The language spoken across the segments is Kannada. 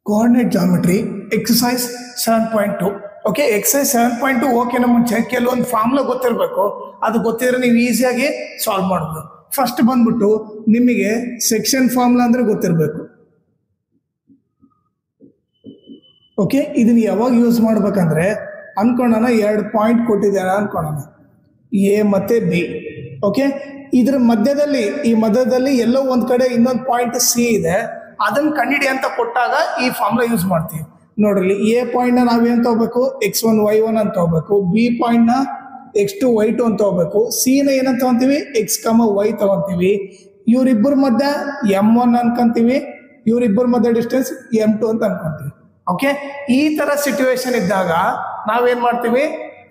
Coordinate geometry exercise 7.2. Okay, exercise 7.2 ಓಕೆನ ಮುಂಚೆ ಕೆಲವೊಂದು ಫಾರ್ಮುಲಾ ಗೊತ್ತಿರಬೇಕು. ಅದು ಗೊತ್ತಿದ್ರೆ ನೀವು ಈಸಿಯಾಗಿ ಸಾಲ್ವ್ ಮಾಡ್ಬೋದು. ಫಸ್ಟ್ ಬಂದ್ಬಿಟ್ಟು ನಿಮಗೆ ಸೆಕ್ಷನ್ ಫಾರ್ಮುಲಾ ಅಂದ್ರೆ ಗೊತ್ತಿರಬೇಕು. ಓಕೆ, ಇದನ್ನ ಯಾವಾಗ ಯೂಸ್ ಮಾಡ್ಬೇಕಂದ್ರೆ ಅನ್ಕೊಳ್ಳೋಣ, 2 ಪಾಯಿಂಟ್ ಕೊಟ್ಟಿದ್ದಾರೆ ಅನ್ಕೊಳ್ಳೋಣ, ಎ ಮತ್ತೆ ಬಿ. ಓಕೆ, ಇದ್ರ ಮಧ್ಯದಲ್ಲಿ ಎಲ್ಲೋ ಒಂದ್ ಕಡೆ ಇನ್ನೊಂದು ಪಾಯಿಂಟ್ ಸಿ ಇದೆ, ಅದನ್ನ ಕಂಡಿಡಿ ಅಂತ ಕೊಟ್ಟಾಗ ಈ ಫಾರ್ಮುಲಾ ಯೂಸ್ ಮಾಡ್ತೀವಿ. ನೋಡ್ರಿ, ಎ ಪಾಯಿಂಟ್ ನ ನಾವೇನ್ ತಗೋಬೇಕು, x1 y1 ಅಂತ ತಗೋಬೇಕು. ಬಿ ಪಾಯಿಂಟ್ ನ x2 y2 ಅಂತ ತಗೋಬೇಕು. ಸಿ ನ ಏನಂತ ತಗೊಂತೀವಿ, x, y ತಗೊಂತೀವಿ. ಇವ್ರಿಬ್ಬರ ಮಧ್ಯೆ m1 ಅನ್ಕೊಂತೀವಿ, ಇವ್ರಿಬ್ಬರ ಮಧ್ಯೆ ಡಿಸ್ಟೆನ್ಸ್ m2 ಅಂತ ಅನ್ಕೊಂತೀವಿ. ಓಕೆ, ಈ ತರ ಸಿಚುವೇಶನ್ ಇದ್ದಾಗ ನಾವೇನ್ ಮಾಡ್ತೀವಿ,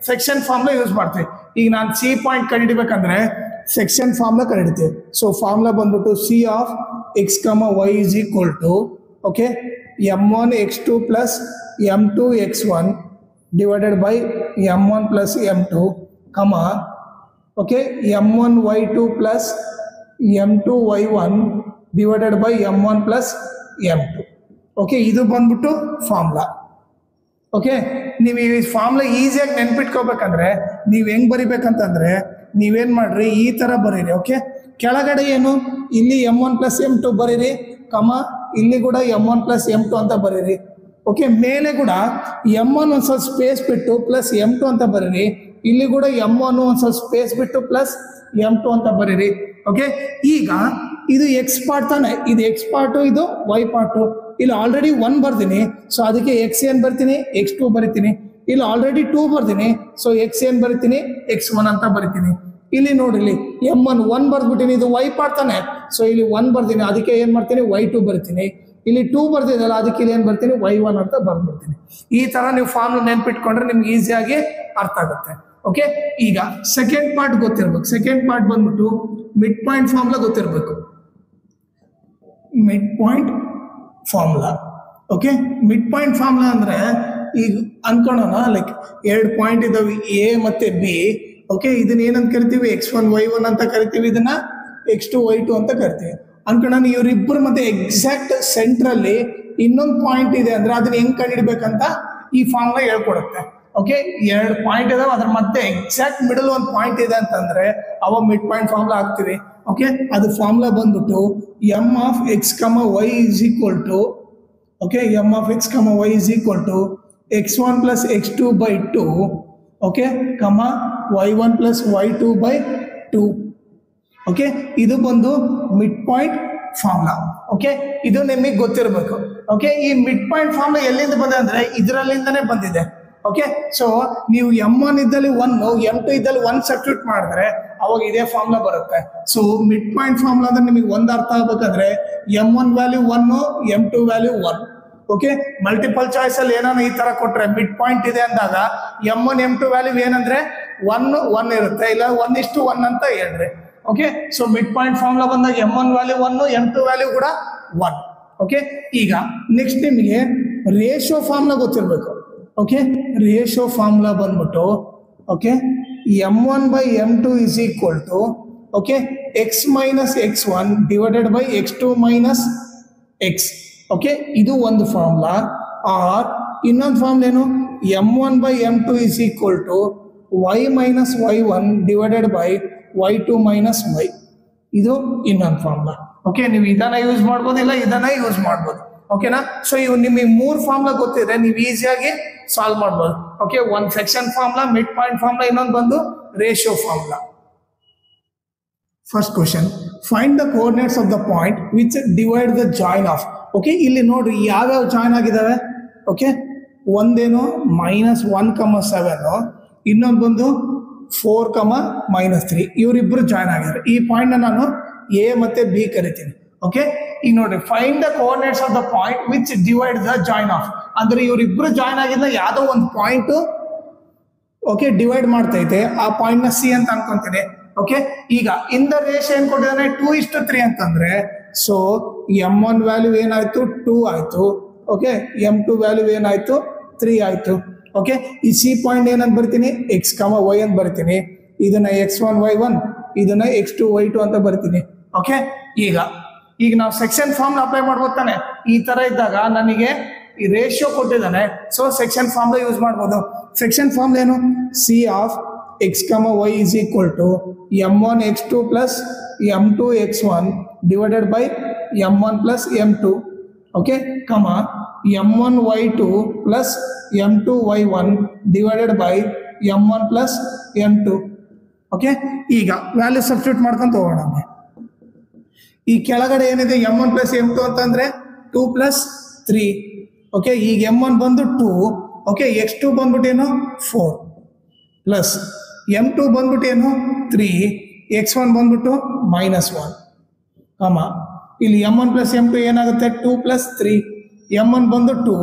ಸೆಕ್ಷನ್ ಫಾರ್ಮುಲಾ ಯೂಸ್ ಮಾಡ್ತೀವಿ. ಈಗ ನಾನು ಸಿ ಪಾಯಿಂಟ್ ಕಂಡಿಡಿಬೇಕಂದ್ರೆ ಸೆಕ್ಷನ್ ಫಾರ್ಮುಲಾ ಕಂಡಿಡ್ತೀವಿ. ಸೊ ಫಾರ್ಮುಲಾ ಬಂದ್ಬಿಟ್ಟು C of x, y is equal to okay m1 x2 plus m2 x1 divided by m1 plus m2 comma okay m1 y2 plus m2 y1 divided by m1 plus m2. Okay, ಇದು ಬಂದ್ಬಿಟ್ಟು ಫಾರ್ಮುಲಾ. ಓಕೆ, ನೀವು ಈ ಫಾರ್ಮುಲಾ ಈಸಿಯಾಗಿ ನೆನ್ಪಿಟ್ಕೋಬೇಕಂದ್ರೆ ನೀವು ಹೆಂಗ್ ಬರಿಬೇಕಂತಂದ್ರೆ ನೀವೇನ್ ಮಾಡ್ರಿ, ಈ ತರ ಬರೀರಿ. ಓಕೆ, ಕೆಳಗಡೆ ಏನು, ಇಲ್ಲಿ m1 ಪ್ಲಸ್ m2 ಬರೀರಿ, ಕಮ ಇಲ್ಲಿ ಕೂಡ m1 ಪ್ಲಸ್ m2 ಅಂತ ಬರೀರಿ. ಓಕೆ, ಮೇಲೆ ಕೂಡ m1 ಒಂದ್ ಸ್ವಲ್ಪ ಸ್ಪೇಸ್ ಬಿಟ್ಟು ಪ್ಲಸ್ m2 ಅಂತ ಬರೀರಿ. ಇಲ್ಲಿ ಕೂಡ m1 ಒಂದ್ ಸ್ವಲ್ಪ ಸ್ಪೇಸ್ ಬಿಟ್ಟು ಪ್ಲಸ್ m2 ಅಂತ ಬರೀರಿ. ಓಕೆ, ಈಗ ಇದು ಎಕ್ಸ್ ಪಾರ್ಟ್ ತಾನೆ, ಇದು ಎಕ್ಸ್ ಪಾರ್ಟು, ಇದು ವೈ ಪಾರ್ಟು. ಇಲ್ಲಿ ಆಲ್ರೆಡಿ 1 ಬರ್ತೀನಿ, ಸೊ ಅದಕ್ಕೆ ಎಕ್ಸ್ ಏನ್ ಬರ್ತೀನಿ, x2 ಬರಿತೀನಿ. ಇಲ್ಲಿ ಆಲ್ರೆಡಿ 2 ಬರ್ತೀನಿ, ಸೊ ಎಕ್ಸ್ ಏನ್ ಬರಿತೀನಿ, x1 ಅಂತ ಬರಿತೀನಿ. ಇಲ್ಲಿ ನೋಡಿ, ಇಲ್ಲಿ m1 1 ಬರ್ದ್ಬಿಟ್ಟಿನಿ, ಇದು ವೈ ಪಾರ್ಟ್ ತಾನೆ, ಸೊ ಇಲ್ಲಿ 1 ಬರ್ತೀನಿ, ಅದಕ್ಕೆ ಏನ್ ಮಾಡ್ತೀನಿ, y2 ಬರಿತೀನಿ. ಇಲ್ಲಿ 2 ಬರ್ತಿದಲ್ಲ, ಅದಕ್ಕೆ ಇಲ್ಲಿ ಏನ್ ಬರ್ತೀನಿ, y1 ಅಂತ ಬರ್ದ್ಬಿಡ್ತೀನಿ. ಈ ತರ ನೀವು ಫಾರ್ಮುಲಾ ನೆನ್ಪಿಟ್ಕೊಂಡ್ರೆ ನಿಮ್ಗೆ ಈಸಿಯಾಗಿ ಅರ್ಥ ಆಗುತ್ತೆ. ಓಕೆ, ಈಗ ಸೆಕೆಂಡ್ ಪಾರ್ಟ್ ಗೊತ್ತಿರ್ಬೇಕು. ಸೆಕೆಂಡ್ ಪಾರ್ಟ್ ಬಂದ್ಬಿಟ್ಟು ಮಿಡ್ ಪಾಯಿಂಟ್ ಫಾರ್ಮುಲಾ ಗೊತ್ತಿರ್ಬೇಕು. Mid point formula. Okay, mid point formula ಅಂದ್ರೆ ಈಗ ಅನ್ಕೊಳ್ಳೋಣ, ಲೈಕ್ 2 ಪಾಯಿಂಟ್ ಇದಾವೆ, ಎ ಮತ್ತೆ ಬಿ. ಓಕೆ, ಇದನ್ನ ಏನಂತ ಕರಿತೀವಿ, x1 y1 ಅಂತ ಕರಿತೀವಿ, ಇದನ್ನ x2 y2 ಅಂತ ಕರಿತೀವಿ. ಅನ್ಕೊಳ್ಳೋಣ, ಇವ್ರಿಬ್ಬರ ಮತ್ತೆ ಎಕ್ಸಾಕ್ಟ್ ಸೆಂಟ್ರಲ್ಲಿ ಇನ್ನೊಂದು ಪಾಯಿಂಟ್ ಇದೆ ಅಂದ್ರೆ ಅದನ್ನ ಹೆಂಗ್ ಕಂಡಿಡ್ಬೇಕಂತ ಈ ಫಾರ್ಮುಲಾ ಹೇಳ್ಕೊಡುತ್ತೆ. ಓಕೆ, 2 ಪಾಯಿಂಟ್ ಇದಾವೆ, ಅದ್ರ ಮಧ್ಯೆ ಎಕ್ಸಾಕ್ಟ್ ಮಿಡಲ್ ಒಂದು ಪಾಯಿಂಟ್ ಇದೆ ಅಂತಂದ್ರೆ ಅವ ಮಿಡ್ ಪಾಯಿಂಟ್ ಫಾರ್ಮುಲಾ ಹಾಕ್ತಿವಿ. ಓಕೆ, ಅದು ಫಾರ್ಮುಲಾ ಬಂದ್ಬಿಟ್ಟು m of x, y is equal to okay m of x, y is equal to x1 plus x2 by 2 okay comma y1 plus y2 by 2. Okay, ಇದು ಬಂದು ಮಿಡ್ ಪಾಯಿಂಟ್ ಫಾರ್ಮುಲಾ. ಓಕೆ, ಇದು ನಿಮಗೆ ಗೊತ್ತಿರಬೇಕು. ಓಕೆ, ಈ ಮಿಡ್ ಪಾಯಿಂಟ್ ಫಾರ್ಮುಲಾ ಎಲ್ಲಿಂದ ಬಂದಿದೆ ಅಂದ್ರೆ ಇದರಲ್ಲಿಂದನೇ ಬಂದಿದೆ. ಓಕೆ, ಸೊ ನೀವು m1 ಇದ್ದಲ್ಲಿ 1, m2 ಇದ್ದಲ್ಲಿ 1 ಸಬ್ಸ್ಟಿಟ್ಯೂಟ್ ಮಾಡಿದ್ರೆ ಅವಾಗ ಇದೇ ಫಾರ್ಮುಲಾ ಬರುತ್ತೆ. ಸೊ ಮಿಡ್ ಪಾಯಿಂಟ್ ಫಾರ್ಮುಲಾ ಅಂದ್ರೆ ನಿಮಗೆ ಒಂದು ಅರ್ಥ ಆಗ್ಬೇಕಂದ್ರೆ m1 value 1, m2 value 1. Okay, multiple choice ಅಲ್ಲಿ ಏನಾನ ಈ ತರ ಕೊಟ್ರೆ ಮಿಡ್ ಪಾಯಿಂಟ್ ಇದೆ ಅಂದಾಗ m1 m2 ವ್ಯಾಲ್ಯೂ ಏನಂದ್ರೆ 1 ಇರುತ್ತೆ, ಇಲ್ಲ 1:1 ಅಂತ ಹೇಳ್ರಿ. Okay, so mid point formula ಬಂದಾಗ m1 ವ್ಯಾಲ್ಯೂ 1, m2 ವ್ಯಾಲ್ಯೂ ಕೂಡ 1. ಓಕೆ, ಈಗ ನೆಕ್ಸ್ಟ್ ನಿಮಗೆ ರೇಷಿಯೋ ಫಾರ್ಮುಲಾ ಗೊತ್ತಿರಬೇಕು. ಓಕೆ, ರೇಷಿಯೋ ಫಾರ್ಮುಲಾ ಬಂದ್ಬಿಟ್ಟು okay m1 by m2 is equal to okay x minus x1 divided by x2 minus x. Okay, ಇದು ಒಂದು ಫಾರ್ಮುಲಾ. ಆರ್ ಇನ್ನೊಂದು ಫಾರ್ಮುಲಾ ಏನು, m1 by m2 is equal to y minus y1 divided by y2 minus y. ಇದು ಇನ್ನೊಂದು ಫಾರ್ಮುಲಾ. ಓಕೆ, ನೀವು ಇದನ್ನ ಯೂಸ್ ಮಾಡ್ಬೋದು, ಇಲ್ಲ ಇದನ್ನ ಯೂಸ್ ಮಾಡ್ಬೋದು. ಓಕೆನಾ, ಸೊ ಇವು ನಿಮಗೆ 3 ಫಾರ್ಮುಲಾ ಗೊತ್ತಿದೆ, ನೀವು ಈಸಿಯಾಗಿ ಸಾಲ್ವ್ ಮಾಡ್ಬೋದು. ಓಕೆ, ಒಂದು section formula, mid point formula, ಇನ್ನೊಂದು ಬಂದು ratio formula. First question, find the coordinates of the point which divide the join of. Okay, ಇಲ್ಲಿ ನೋಡ್ರಿ ಯಾವ್ಯಾವ ಜಾಯಿನ್ ಆಗಿದಾವೆ. ಓಕೆ, ಒಂದೇನು -1,7, ಇನ್ನೊಂದು ಬಂದು 4,-3. ಇವರಿಬ್ರು ಜಾಯಿನ್ ಆಗಿದ್ದಾರೆ. ಈ ಪಾಯಿಂಟ್ ನಾನು ಎ ಮತ್ತೆ ಬಿ ಕರಿತೀನಿ. ಓಕೆ, ಈಗ ನೋಡ್ರಿ, find the coordinates of the point which divide the join of ಅಂದ್ರೆ ಇವರಿಬ್ರು ಜಾಯಿನ್ ಆಗಿದ್ದ ಯಾವ್ದೋ ಒಂದು ಪಾಯಿಂಟ್ ಓಕೆ ಡಿವೈಡ್ ಮಾಡ್ತೈತೆ, ಆ ಪಾಯಿಂಟ್ ನ ಸಿ ಅಂತ ಅನ್ಕೊಂತೀನಿ. ಓಕೆ, ಈಗ ಇನ್ ದ ರೇಷಿಯೋ ಏನ್ ಕೊಟ್ಟಿದ್ದಾನೆ, 2:3 ಅಂತಂದ್ರೆ ಸೊ m1 ವ್ಯಾಲ್ಯೂ ಏನಾಯ್ತು, 2 ಆಯ್ತು. ಓಕೆ, m2 ವ್ಯಾಲ್ಯೂ ಏನಾಯ್ತು, 3 ಆಯ್ತು. ಓಕೆ, ಈ ಸಿ ಪಾಯಿಂಟ್ ಏನಂತ ಬರ್ತೀನಿ, x, y ಅಂತ ಬರ್ತೀನಿ. ಇದನ್ನ x1 y1, ಇದನ್ನ x2 y2 ಅಂತ ಬರ್ತೀನಿ. ಓಕೆ, ಈಗ ನಾವು ಸೆಕ್ಷನ್ ಫಾರ್ಮ್ ಅಪ್ಲೈ ಮಾಡ್ಬೋದು ತಾನೆ. ಈ ತರ ಇದ್ದಾಗ ನನಗೆ ಈ ರೇಷಿಯೋ ಕೊಟ್ಟಿದ್ದಾನೆ. ಸೊ ಸೆಕ್ಷನ್ ಫಾರ್ಮ್ಲ ಯೂಸ್ ಮಾಡ್ಬೋದು. ಸೆಕ್ಷನ್ ಫಾರ್ಮ್ ಏನು? C of X comma Y is equal to m1 x2 plus m2 x1 divided by m1 plus m2 okay comma m1 y2 plus m2 y1 divided by m1 plus m2 okay. ಈಗ ವ್ಯಾಲ್ಯೂ ಸಬ್ಸ್ಟಿಟ್ಯೂಟ್ ಮಾಡ್ಕೊಂಡು ಹೋಗೋಣ. ಈ ಕೆಳಗಡೆ ಏನಿದೆ m1 ಪ್ಲಸ್ m2 ಅಂತಂದ್ರೆ 2 ಪ್ಲಸ್ 3 ಓಕೆ. ಈಗ m1 ಬಂದು 2 ಓಕೆ, x2 ಬಂದ್ಬಿಟ್ಟು ಏನು 4 ಪ್ಲಸ್ m2 ಬಂದ್ಬಿಟ್ಟು ಏನು 3, x1 ಬಂದ್ಬಿಟ್ಟು -1 ಕಮ ಇಲ್ಲಿ m1 ಪ್ಲಸ್ m2 ಏನಾಗುತ್ತೆ 2 ಪ್ಲಸ್ 3, m1 ಬಂದು 2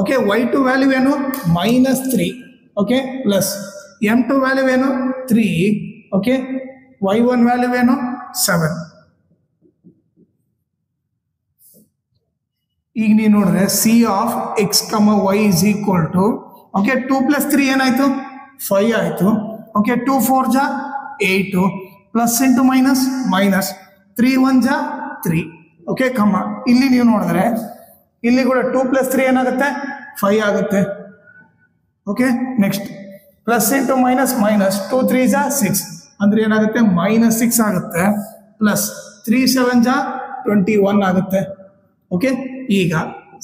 ಓಕೆ, y2 ವ್ಯಾಲ್ಯೂ ಏನು -3 ಓಕೆ, ಪ್ಲಸ್ m2 ವ್ಯಾಲ್ಯೂ ಏನು 3 ಓಕೆ, y1 ವ್ಯಾಲ್ಯೂ ಏನು 7. ಈಗ ನೀವು ನೋಡಿದ್ರೆ C of X comma Y is equal to okay 2 plus 3 ಏನಾಯ್ತು 5 ಆಯ್ತು ಓಕೆ, 2 4 ಜಾ 8 ಪ್ಲಸ್ ಇಂಟು ಮೈನಸ್ ಮೈನಸ್ 3 1 ಜಾ 3 ಓಕೆ ಕಮ ಇಲ್ಲಿ ನೀವು ನೋಡಿದ್ರೆ ಇಲ್ಲಿ ಕೂಡ 2 ಪ್ಲಸ್ 3 ಏನಾಗುತ್ತೆ 5 ಆಗುತ್ತೆ okay. Next plus into minus minus 2 3 ಜಾ 6 ಅಂದ್ರೆ ಏನಾಗುತ್ತೆ -6 ಆಗುತ್ತೆ, ಪ್ಲಸ್ 3 7 ಜಾ 21 ಆಗುತ್ತೆ ಓಕೆ. ಈಗ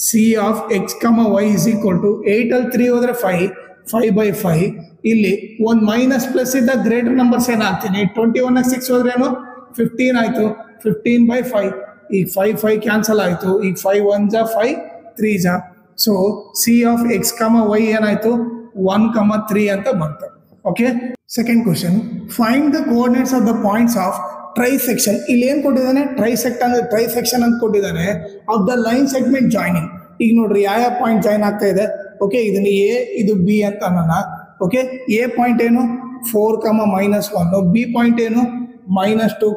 C of X comma Y is equal to 8 ಅಲ್ಲಿ 3 ಹೋದ್ರೆ 5/5 ಇಲ್ಲಿ ಒಂದು ಮೈನಸ್ ಪ್ಲಸ್ ಇದ್ದ ಗ್ರೇಟರ್ ನಂಬರ್ಸ್ ಏನಾಗ್ತೀನಿ 21 6 ಹೋದ್ರೆ ಏನು 15 ಆಯ್ತು, 15/5 ಈಗ 5 ಕ್ಯಾನ್ಸಲ್ ಆಯ್ತು, ಈಗ 5 1 ಜಾ 5 3 ಜಾ. So C of X comma Y ಏನಾಯ್ತು 1,3 ಅಂತ ಬಂತು okay. Second question, find the coordinates of the points of trisection. ಇಲ್ಲಿ ಏನ್ ಕೊಟ್ಟಿದ್ದಾನೆ ಟ್ರೈಸೆಕ್ಷನ್ ಅಂತ ಕೊಟ್ಟಿದ್ದಾನೆ of the line segment joining. ಈಗ ನೋಡ್ರಿ ಯಾವ ಪಾಯಿಂಟ್ ಜಾಯ್ನ್ ಆಗ್ತಾ ಇದೆ ಓಕೆ, ಇದನ್ನ ಎ ಇದು ಬಿ ಅಂತ ಅನ್ನೋಣ ಓಕೆ. ಎ ಪಾಯಿಂಟ್ ಏನು 4, -1, ಬಿ ಪಾಯಿಂಟ್ ಏನು -2,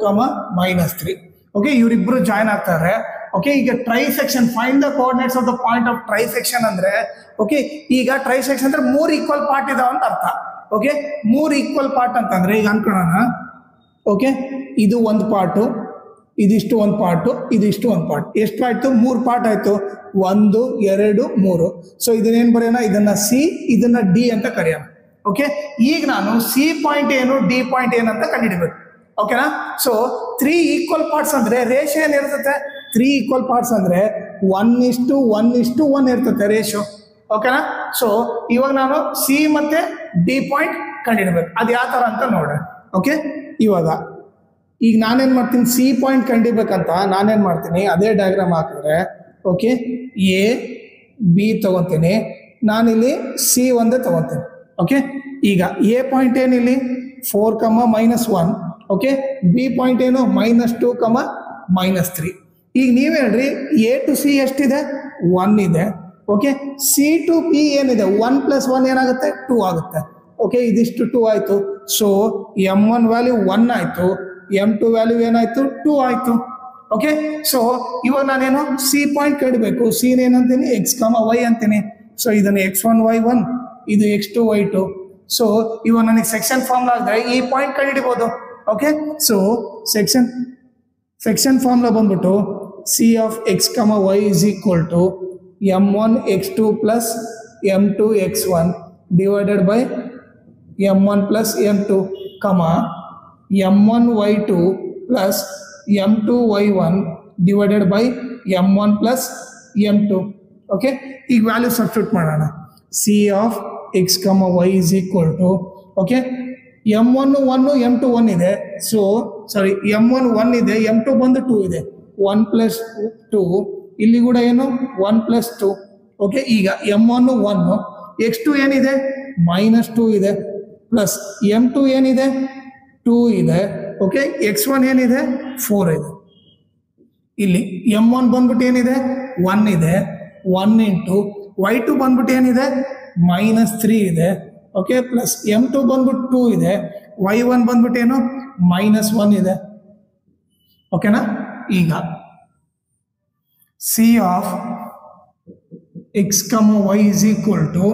-3 ಓಕೆ. ಇವರಿಬ್ರು ಜಾಯ್ನ್ ಆಗ್ತಾರೆ ಓಕೆ. ಈಗ trisection find the coordinates of the point of trisection ಅಂದ್ರೆ ಓಕೆ, ಈಗ ಟ್ರೈಸೆಕ್ಷನ್ ಅಂದ್ರೆ 3 ಈಕ್ವಲ್ ಪಾರ್ಟ್ ಇದಾವ ಅಂತ ಅರ್ಥ ಓಕೆ. 3 ಈಕ್ವಲ್ ಪಾರ್ಟ್ ಅಂತಂದ್ರೆ ಈಗ ಅನ್ಕೊಳ್ಳೋಣ ಓಕೆ, ಇದು ಒಂದು ಪಾರ್ಟು, ಇದಿಷ್ಟು ಒಂದು ಪಾರ್ಟು, ಇದಿಷ್ಟು ಒಂದು ಪಾರ್ಟ್. ಎಷ್ಟು ಆಯ್ತು 3 ಪಾರ್ಟ್ ಆಯ್ತು, 1 2 3. ಸೊ ಇದನ್ನೇನು ಬರೆಯೋಣ, ಇದನ್ನ ಸಿ ಇದನ್ನ ಡಿ ಅಂತ ಕರೆಯೋಣ ಓಕೆ. ಈಗ ನಾನು ಸಿ ಪಾಯಿಂಟ್ ಏನು ಡಿ ಪಾಯಿಂಟ್ ಏನಂತ ಕಂಡುಹಿಡಬೇಕು ಓಕೆನಾ. ಸೊ 3 ಈಕ್ವಲ್ ಪಾರ್ಟ್ಸ್ ಅಂದ್ರೆ ರೇಷಿಯೋ ಏನಿರ್ತದೆ 3 ಈಕ್ವಲ್ ಪಾರ್ಟ್ಸ್ ಅಂದ್ರೆ 1:1:1 ಇರ್ತದೆ ರೇಷಿಯೋ ಓಕೆನಾ. ಸೊ ಇವಾಗ ನಾನು ಸಿ ಮತ್ತೆ ಡಿ ಪಾಯಿಂಟ್ ಕಂಡುಹಿಡಬೇಕು, ಅದು ಯಾವ ತರ ಅಂತ ನೋಡ್ರಿ ಓಕೆ. ಇವಾಗ ಈಗ ನಾನೇನು ಮಾಡ್ತೀನಿ ಸಿ ಪಾಯಿಂಟ್ ಕಂಡಿಬೇಕಂತ ನಾನೇನು ಮಾಡ್ತೀನಿ ಅದೇ ಡಯಾಗ್ರಾಮ್ ಹಾಕಿದ್ರೆ ಓಕೆ, ಎ ಬಿ ತಗೊತೀನಿ, ನಾನಿಲ್ಲಿ ಸಿ ಒಂದೇ ತಗೊತೀನಿ ಓಕೆ. ಈಗ ಎ ಪಾಯಿಂಟ್ ಏನಿಲ್ಲಿ 4, -1 ಓಕೆ, ಬಿ ಪಾಯಿಂಟ್ ಏನು -2, -3. ಈಗ ನೀವು ಹೇಳ್ರಿ ಎ ಟು ಸಿ ಎಷ್ಟಿದೆ 1 ಇದೆ ಓಕೆ. ಸಿ ಟು ಬಿ ಏನಿದೆ 1 + 1 ಏನಾಗುತ್ತೆ 2 ಆಗುತ್ತೆ ಓಕೆ. ಇದಿಷ್ಟು 2 ಆಯ್ತು. ಸೊ m1 ವ್ಯಾಲ್ಯೂ 1 ಆಯ್ತು, m2 ವ್ಯಾಲ್ಯೂ ಏನಾಯ್ತು 2 ಆಯ್ತು ಓಕೆ. ಸೊ ಇವಾಗ ನಾನೇನು C point ಕಡಿಬೇಕು, C ಏನಂತೀನಿ X comma Y ಅಂತೀನಿ. ಸೊ ಇದನ್ನು x1 y1 ಇದು x2 y2. ಸೊ ಇವಾಗ ನನಗೆ ಸೆಕ್ಷನ್ ಫಾರ್ಮ್ ಆದ್ರೆ ಈ ಪಾಯಿಂಟ್ ಕಂಡುಹಿಡಿಬಹುದು ಓಕೆ. ಸೊ ಸೆಕ್ಷನ್ ಫಾರ್ಮ್ಲ ಬಂದ್ಬಿಟ್ಟು C of X comma Y is equal to m1 x2 plus m2 x1 divided by m1 plus m2 comma m1 y2 plus m2 y1 divided by m1 plus m2 okay. ಈಗ ವ್ಯಾಲ್ಯೂ ಸಬ್ಸ್ಟಿಟ್ಯೂಟ್ ಮಾಡೋಣ. C of X comma Y is equal to okay, m1 1 m2 1 ಇದೆ. ಸೊ ಸಾರಿ m1 1 ಇದೆ, m2 ಬಂದು 2 ಇದೆ, 1 + 2 ಇಲ್ಲಿ ಕೂಡ ಏನು 1 + 2 ಓಕೆ. ಈಗ m1 1, x2 ಏನಿದೆ -2 ಇದೆ, ಪ್ಲಸ್ m2 ಏನಿದೆ 2 ಇದೆ ಓಕೆ, x1 ಏನಿದೆ 4 ಇದೆ. ಇಲ್ಲಿ m1 ಬಂದ್ಬಿಟ್ಟು ಏನಿದೆ 1 ಇದೆ, 1 ಇಂಟು y2 ಬಂದ್ಬಿಟ್ಟು ಏನಿದೆ -3 ಇದೆ ಓಕೆ, ಪ್ಲಸ್ m2 ಬಂದ್ಬಿಟ್ಟು 2 ಇದೆ, y1 ಬಂದ್ಬಿಟ್ಟು ಏನು -1 ಇದೆ ಓಕೆನಾ. ಈಗ C of X comma Y is equal to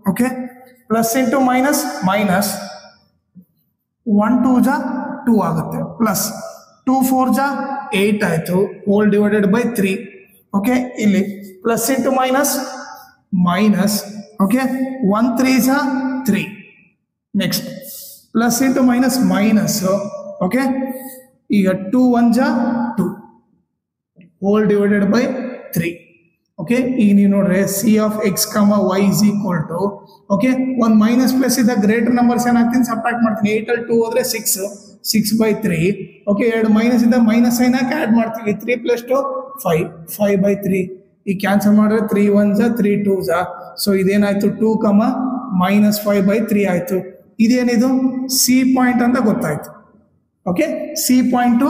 okay, plus into minus minus 1 2 ಜಾ 2 ಆಗುತ್ತೆ, ಪ್ಲಸ್ 2 4 ಜಾ 8 ಆಯಿತು, ಹೋಲ್ ಡಿವೈಡೆಡ್ ಬೈ 3 ಓಕೆ. ಇಲ್ಲಿ plus into minus minus, okay, 1 3 is a 3. Next, plus into minus minus, okay, ಈಗ 2 1 is 2 whole divided by 3. Okay, ಈಗ ನೀವು ನೋಡ್ರೆ c of x comma y is equal to, okay, ಒಂದು ಮೈನಸ್ ಪ್ಲಸ್ ಇದ್ದ ಗ್ರೇಟರ್ ನಂಬರ್ಸ್ ಏನಾಗ್ತೀನಿ ಸಬ್ಟ್ರಾಕ್ಟ್ ಮಾಡ್ತೀನಿ. 8 ಅಲ್ಲಿ 2 ಹೋದ್ರೆ 6 by 3. ಓಕೆ, ಎರಡು ಮೈನಸ್ ಇದ್ದ ಮೈನಸ್ ಸೈನ್ ಹಾಕಿ ಆ್ಯಡ್ ಮಾಡ್ತೀವಿ. 3 + 2 5 by 3. ಈ ಕ್ಯಾನ್ಸಲ್ ಮಾಡಿದ್ರೆ 3 1 3 2 ಸೊ ಇದೇನಾಯ್ತು 2, -5 by 3 ಆಯ್ತು. ಇದೇನಿದು ಸಿ ಪಾಯಿಂಟ್ ಅಂತ ಗೊತ್ತಾಯ್ತು. ಓಕೆ, ಸಿ ಪಾಯಿಂಟು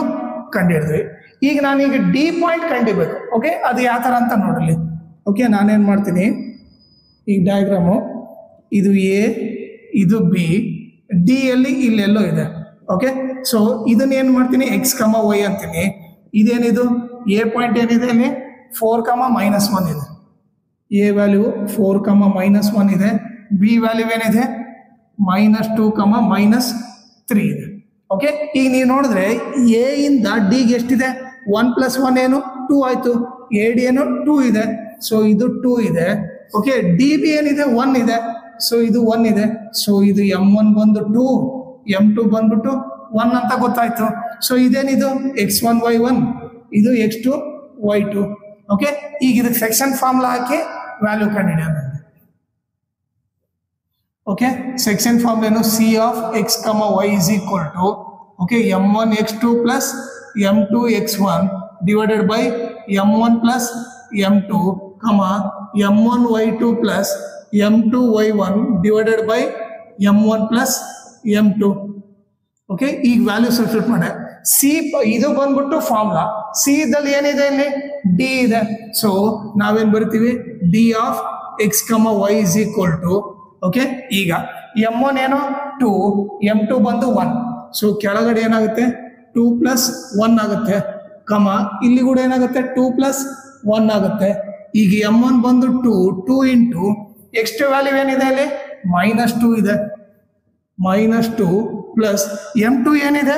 ಕಂಡಿಡಿದ್ವಿ. ಈಗ ನಾನೀಗ ಡಿ ಪಾಯಿಂಟ್ ಕಂಡಿಬೇಕು. ಓಕೆ, ಅದು ಯಾವ ಥರ ಅಂತ ನೋಡಲಿ. ಓಕೆ, ನಾನೇನು ಮಾಡ್ತೀನಿ, ಈಗ ಡಯಾಗ್ರಾಮು ಇದು ಎ, ಇದು ಬಿ, ಡಿ ಯಲ್ಲಿ ಇಲ್ಲೆಲ್ಲೋ ಇದೆ. ಓಕೆ, ಸೊ ಇದನ್ನೇನು ಮಾಡ್ತೀನಿ, ಎಕ್ಸ್ ಕಮ ವೈ ಅಂತೀನಿ. ಇದೇನಿದು ಎ ಪಾಯಿಂಟ್ ಏನಿದೆ ಇಲ್ಲಿ 4, -1 ಇದೆ. ಎ ವ್ಯಾಲ್ಯೂ 4, -1 ಇದೆ. ಬಿ ವ್ಯಾಲ್ಯೂ ಏನಿದೆ -2, -3 ಇದೆ. ಓಕೆ, ಈಗ ನೀವು ನೋಡಿದ್ರೆ ಎ ಇಂದ ಡಿಗೆ ಎಷ್ಟಿದೆ, 1 + 1 ಏನು 2 ಆಯ್ತು. ಎ ಡಿ ಏನು 2 ಇದೆ, ಸೊ ಇದು 2 ಇದೆ. ಓಕೆ, ಡಿ ಬಿ ಏನಿದೆ 1 ಇದೆ, ಸೊ ಇದು 1 ಇದೆ. ಸೊ ಇದು m1 ಬಂದು 2, m2 ಬಂದ್ಬಿಟ್ಟು 1 ಅಂತ ಗೊತ್ತಾಯ್ತು. ಸೊ ಇದೇನಿದು x1 y1, ಇದು x2 y2. ಓಕೆ, ಈಗ ಇದಕ್ಕೆ ಸೆಕ್ಷನ್ ಫಾರ್ಮುಲಾ ಹಾಕಿ ವ್ಯಾಲ್ಯೂ ಕಂಡುಹಿಡಿಯೋಣ. ಓಕೆ, ಸೆಕ್ಷನ್ ಫಾರ್ಮ್ ಏನು, C of X comma Y is equal to, okay, m1 x2 plus m2 x1 divided by m1 plus m2 comma m1 y2 plus m2 y1 divided by m1 plus m2. Okay, ಈಗ ವ್ಯಾಲ್ಯೂ ಸಬ್ಸ್ಟಿಟ್ಯೂಟ್ ಮಾಡಿ. ಸಿ ಇದು ಬಂದ್ಬಿಟ್ಟು ಫಾರ್ಮುಲಾ. ಸಿ ಇದ್ದಲ್ಲಿ ಏನಿದೆ, ಇಲ್ಲಿ ಡಿ ಇದೆ. ಸೊ ನಾವೇನ್ ಬರಿತೀವಿ, D of X comma Y is equal to, okay, ಈಗ m1 ಏನೋ 2, m2 ಬಂದು 1. ಸೊ ಕೆಳಗಡೆ ಏನಾಗುತ್ತೆ 2 + 1 ಆಗುತ್ತೆ, ಕಮ ಇಲ್ಲಿ ಕೂಡ ಏನಾಗುತ್ತೆ 2 + 1 ಆಗುತ್ತೆ. ಈಗ m1 ಬಂದು 2 ಇಂಟು ಎಕ್ಸ್ಟ್ರಾ ವ್ಯಾಲ್ಯೂ ಏನಿದೆ ಅಲ್ಲಿ -2 ಇದೆ. -2 ಪ್ಲಸ್ m2 ಏನಿದೆ,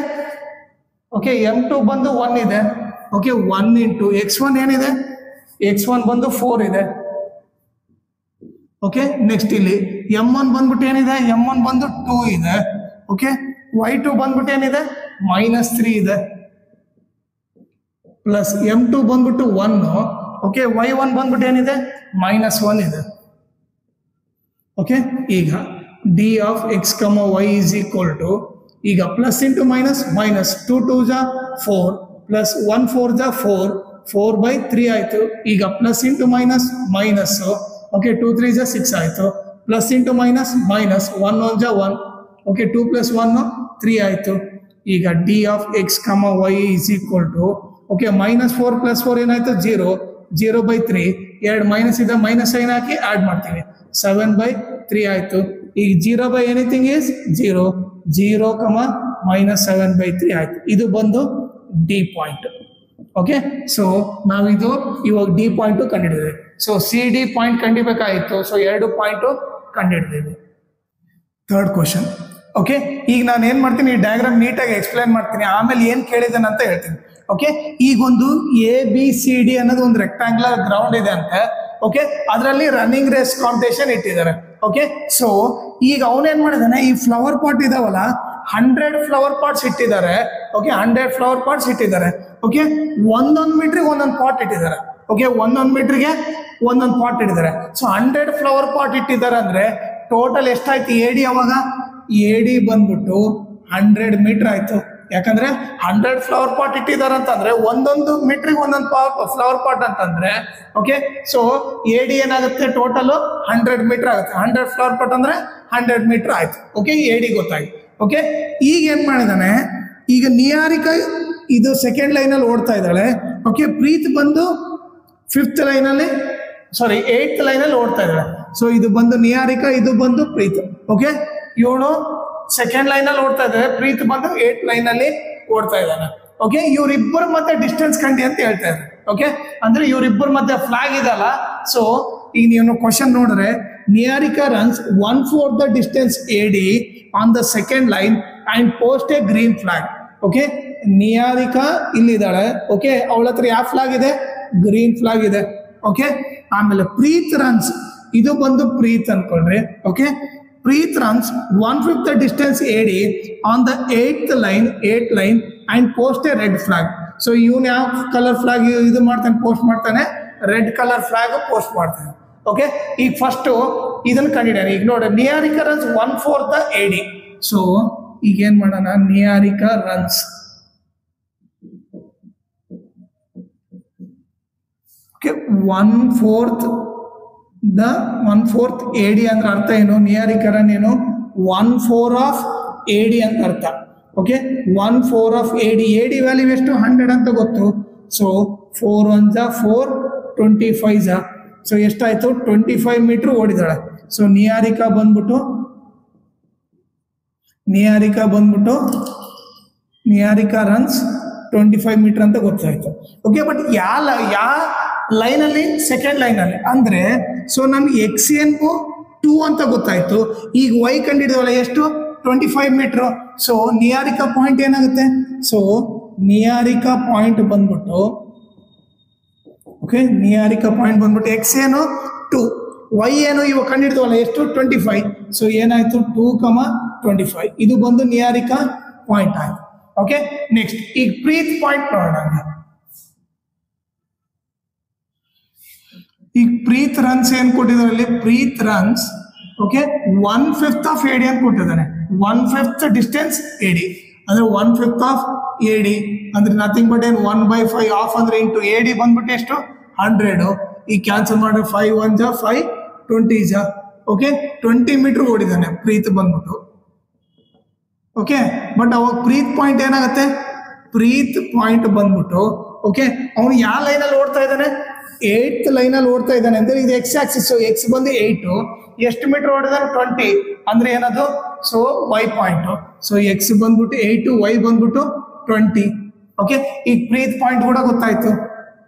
ಓಕೆ, m2 ಬಂದು 1 ಇದೆ. ಓಕೆ, 1 ಇಂಟು x1 ಏನಿದೆ, x1 ಬಂದು 4 ಇದೆ. ಓಕೆ, ನೆಕ್ಸ್ಟ್ ಇಲ್ಲಿ m1 ಬಂದ್ಬಿಟ್ಟು ಏನಿದೆ, m1 ಬಂದು 2 ಇದೆ. ಓಕೆ, y2 ಬಂದ್ಬಿಟ್ಟು ಏನಿದೆ -3 ಇದೆ. ಪ್ಲಸ್ m2 ಬಂದ್ಬಿಟ್ಟು 1. ಓಕೆ, y1 ಬಂದ್ಬಿಟ್ಟು ಏನಿದೆ -1 ಇದೆ. ಓಕೆ, ಈಗ D of X comma Y is equal to, ಈಗ ಪ್ಲಸ್ ಇಂಟು ಮೈನಸ್, -2 2 4 ಪ್ಲಸ್ 1 4 4, 4 by 3 ಆಯ್ತು. ಈಗ plus into minus minus, okay, 2 3 6 ಆಯ್ತು. Plus into minus minus, 1 1 1, okay, 2 + 1 3 ಆಯ್ತು. ಈಗ D of X comma Y is equal to, okay, -4 + 4 ಏನಾಯ್ತು 0, 0 by 3, ಎರಡು ಮೈನಸ್ ಇದೆ, ಮೈನಸ್ ಸೈನ್ ಹಾಕಿ ಆಡ್ ಮಾಡ್ತೀವಿ, 7 by 3 ಆಯ್ತು. ಈಗ 0 by ಎನಿಥಿಂಗ್ ಈಸ್ 0, 0, -7 by 3 ಆಯ್ತು. ಇದು ಬಂದು ಡಿ ಪಾಯಿಂಟ್. ಓಕೆ, ಸೊ ನಾವಿದು ಇವಾಗ ಡಿ ಪಾಯಿಂಟು ಕಂಡುಹಿಡಿದ್ವಿ. ಸೊ ಸಿ ಡಿ ಪಾಯಿಂಟ್ ಕಂಡಿಬೇಕಾಯಿತು. ಸೊ 2 ಪಾಯಿಂಟು ಕಂಡುಹಿಡಿದಿವಿ. Third question. ಓಕೆ, ಈಗ ನಾನು ಏನು ಮಾಡ್ತೀನಿ, ಈ ಡಯಾಗ್ರಾಮ್ ನೀಟಾಗಿ ಎಕ್ಸ್ಪ್ಲೈನ್ ಮಾಡ್ತೀನಿ, ಆಮೇಲೆ ಏನು ಕೇಳಿದ್ದೇನೆ ಅಂತ ಹೇಳ್ತೀನಿ. ಓಕೆ, ಈಗೊಂದು ABCD ಅನ್ನೋದು ಒಂದು ರೆಕ್ಟಾಂಗ್ಯುಲರ್ ಗ್ರೌಂಡ್ ಇದೆ ಅಂತೆ. ಓಕೆ, ಅದರಲ್ಲಿ ರನ್ನಿಂಗ್ ರೇಸ್ ಕಾಂಪಿಟೇಷನ್ ಇಟ್ಟಿದ್ದಾರೆ. ಓಕೆ, ಸೊ ಈಗ ಅವನೇನ್ ಮಾಡಿದಾನೆ, ಈ ಫ್ಲವರ್ ಪಾಟ್ ಇದಾವಲ್ಲ 100 ಫ್ಲವರ್ ಪಾಟ್ಸ್ ಇಟ್ಟಿದ್ದಾರೆ. ಓಕೆ, 100 ಫ್ಲವರ್ ಪಾಟ್ಸ್ ಇಟ್ಟಿದ್ದಾರೆ. ಓಕೆ, ಒಂದೊಂದು ಮೀಟ್ರಿಗೆ ಒಂದೊಂದು ಪಾಟ್ ಇಟ್ಟಿದ್ದಾರೆ. ಓಕೆ, ಒಂದೊಂದು ಮೀಟ್ರಿಗೆ ಒಂದೊಂದು ಪಾಟ್ ಇಟ್ಟಿದ್ದಾರೆ. ಸೊ 100 ಫ್ಲವರ್ ಪಾಟ್ ಇಟ್ಟಿದ್ದಾರೆ ಅಂದ್ರೆ ಟೋಟಲ್ ಎಷ್ಟಾಯ್ತು AD? ಅವಾಗ AD ಬಂದ್ಬಿಟ್ಟು 100 ಮೀಟರ್ ಆಯ್ತು. ಯಾಕಂದ್ರೆ 100 ಫ್ಲವರ್ ಪಾಟ್ ಇಟ್ಟಿದ್ದಾರೆ ಅಂತಂದ್ರೆ ಒಂದೊಂದು ಮೀಟ್ರಿಗೆ ಒಂದೊಂದು ಫ್ಲವರ್ ಪಾಟ್ ಅಂತಂದ್ರೆ, ಓಕೆ, ಸೊ AD ಏನಾಗುತ್ತೆ, ಟೋಟಲ್ 100 ಮೀಟರ್ ಆಗುತ್ತೆ. 100 ಫ್ಲವರ್ ಪಾಟ್ ಅಂದ್ರೆ 100 ಮೀಟರ್ ಆಯ್ತು. ಓಕೆ, AD ಗೊತ್ತಾಯ್ತು. ಓಕೆ, ಈಗ ಏನ್ ಮಾಡಿದಾನೆ, ಈಗ ನಿಹಾರಿಕಾ ಇದು ಸೆಕೆಂಡ್ ಲೈನಲ್ಲಿ ಓಡ್ತಾ ಇದ್ದಾಳೆ. ಓಕೆ, ಪ್ರೀತ್ ಬಂದು 5th ಲೈನಲ್ಲಿ, ಸಾರಿ 8th ಲೈನಲ್ಲಿ ಓಡ್ತಾ ಇದ್ದಾಳೆ. ಸೊ ಇದು ಬಂದು ನಿಹಾರಿಕಾ, ಇದು ಬಂದು ಪ್ರೀತ್. ಓಕೆ, ಇವಳು ಸೆಕೆಂಡ್ ಲೈನಲ್ಲಿ ಓಡ್ತಾ ಇದ್ದಾರೆ, ಪ್ರೀತ್ ಬಂದು 8th ಲೈನಲ್ಲಿ ಓಡ್ತಾ ಇದ್ದಾನೆ. ಓಕೆ, ಇವರಿಬ್ಬರ ಮಧ್ಯೆ ಡಿಸ್ಟೆನ್ಸ್ ಕಂಡಿ ಅಂತ ಹೇಳ್ತಾ ಇದ್ದಾರೆ. ಓಕೆ, ಅಂದ್ರೆ ಇವರಿಬ್ಬರ ಮಧ್ಯೆ ಫ್ಲಾಗ್ ಇದಲ್ಲ. ಸೊ ಈಗ ನೀವು ಕ್ವಶನ್ ನೋಡಿದ್ರೆ, Niharika runs 1/4 the distance AD on the second line and post a green flag. Okay, Niharika ಇಲ್ಲಿದ್ದಾಳೆ. ಓಕೆ, ಅವಳ ಹತ್ರ ಯಾವ ಫ್ಲಾಗ್ ಇದೆ, ಗ್ರೀನ್ ಫ್ಲಾಗ್ ಇದೆ. ಓಕೆ, ಆಮೇಲೆ ಪ್ರೀತ್ ರನ್ಸ್ ಇದು ಬಂದು ಪ್ರೀತ್ ಅನ್ಕೊಂಡ್ರಿ. Okay, Preet runs 1/5 the distance AD on the 8th line and post a red flag. So ಇವನ್ ಯಾವ ಕಲರ್ ಫ್ಲಾಗ್ ಇದು ಮಾಡ್ತಾನೆ, ಪೋಸ್ಟ್ ಮಾಡ್ತಾನೆ, ರೆಡ್ ಕಲರ್ ಫ್ಲಾಗ್ ಪೋಸ್ಟ್ ಮಾಡ್ತಾನೆ. ಓಕೆ, ಈಗ ಫಸ್ಟ್ ಇದನ್ನ ಕಂಡಿದ್ದಾನೆ. ಈಗ ನೋಡಿ, Niharika runs 1/4 the AD. So ಈಗ ಏನ್ ಮಾಡೋಣ, ನಿಹಾರಿಕಾ ರನ್ಸ್ ಓಕೆ 1/4 AD ಅಂದ್ರೆ ಅರ್ಥ ಏನು, ನಿಹಾರಿಕಾ ರನ್ ಏನು 1/4 of AD ಅಂತ ಅರ್ಥ. ಓಕೆ, 1/4 of AD ವ್ಯಾಲ್ಯೂ ಎಷ್ಟು 100 ಅಂತ ಗೊತ್ತು. ಸೊ 4 1 4 25 ಸೊ ಎಷ್ಟಾಯ್ತು 25 ಮೀಟರ್ ಓಡಿದಾಳೆ. ಸೊ ನಿಹಾರಿಕಾ ಬಂದ್ಬಿಟ್ಟು ನಿಹಾರಿಕಾ ರನ್ಸ್ 25 ಮೀಟರ್ ಅಂತ ಗೊತ್ತಾಯ್ತು. ಓಕೆ, ಬಟ್ ಯಾವ ಲೈನಲ್ಲಿ, ಸೆಕೆಂಡ್ ಲೈನಲ್ಲಿ ಅಂದ್ರೆ, ಸೊ ನಮ್ಗೆ ಎಕ್ಸ್ ಏನ್ಗೂ 2 ಅಂತ ಗೊತ್ತಾಯ್ತು. ಈಗ ವೈ ಕಂಡಿಡಿದವಲ್ಲ ಎಷ್ಟು 25 ಮೀಟರ್. ಸೊ ನಿಹಾರಿಕಾ ಪಾಯಿಂಟ್ ಏನಾಗುತ್ತೆ, ಸೊ ನಿಹಾರಿಕಾ ಪಾಯಿಂಟ್ ಬಂದ್ಬಿಟ್ಟು ಓಕೆ, ನಿಹಾರಿಕಾ ಪಾಯಿಂಟ್ ಬಂದ್ಬಿಟ್ಟು ಎಕ್ಸ್ ಏನು 2, ವೈ ಏನು ಇವಾಗ ಕಂಡಿಡಿದವಲ್ಲ ಎಷ್ಟು 25. ಸೊ ಏನಾಯ್ತು 2,25. ಇದು ಬಂದು ನಿಹಾರಿಕಾ ಪಾಯಿಂಟ್ ಆಯ್ತು. ಓಕೆ, ನೆಕ್ಸ್ಟ್ ಈಗ ಪ್ರೀತ್ ಪಾಯಿಂಟ್ ನೋಡೋಣ. ಈಗ ಪ್ರೀತ್ ರನ್ಸ್ ಏನ್ ಕೊಟ್ಟಿದ್ದಾರೆ, Preeth runs okay 1/5 of AD ಅಂತ ಕೊಟ್ಟಿದ್ದಾನೆ. 1/5 ಡಿಸ್ಟೆನ್ಸ್ AD ಅಂದ್ರೆ 1/5 of AD ಅಂದ್ರೆ ನಥಿಂಗ್ ಬಟ್ ಏನು 1/5 ಆಫ್ ಅಂದ್ರೆ ಇಂಟು AD ಬಂದ್ಬಿಟ್ಟು ಎಷ್ಟು 100. ಈಗ ಕ್ಯಾನ್ಸಲ್ ಮಾಡಿದ್ರೆ 5 1 5 20 ಓಕೆ 20 ಮೀಟರ್ ಓಡಿದಾನೆ ಪ್ರೀತ್ ಬಂದ್ಬಿಟ್ಟು. ಓಕೆ, ಬಟ್ ಅವಾಗ ಪ್ರೀತ್ ಪಾಯಿಂಟ್ ಏನಾಗುತ್ತೆ, ಪ್ರೀತ್ ಪಾಯಿಂಟ್ ಬಂದ್ಬಿಟ್ಟು ಓಕೆ ಅವನು ಯಾವ ಲೈನಲ್ಲಿ ಓಡ್ತಾ ಇದ್ದಾನೆ, 8th ಲೈನಲ್ಲಿ ಓಡ್ತಾ ಇದ್ದಾನೆ ಅಂದ್ರೆ ಇದು ಎಕ್ಸ್ ಆಕ್ಸಿಸ್. ಎಕ್ಸ್ ಬಂದು 8, ಎಷ್ಟು ಮೀಟರ್ ಓಡಿದಾನೆ 20 ಅಂದ್ರೆ ಏನದು, so Y point. So X ಬಂದ್ಬಿಟ್ಟು 8, ವೈ ಬಂದ್ಬಿಟ್ಟು 20. ಓಕೆ, ಈಗ ಪ್ರೀತ್ ಪಾಯಿಂಟ್ ಕೂಡ ಗೊತ್ತಾಯ್ತು.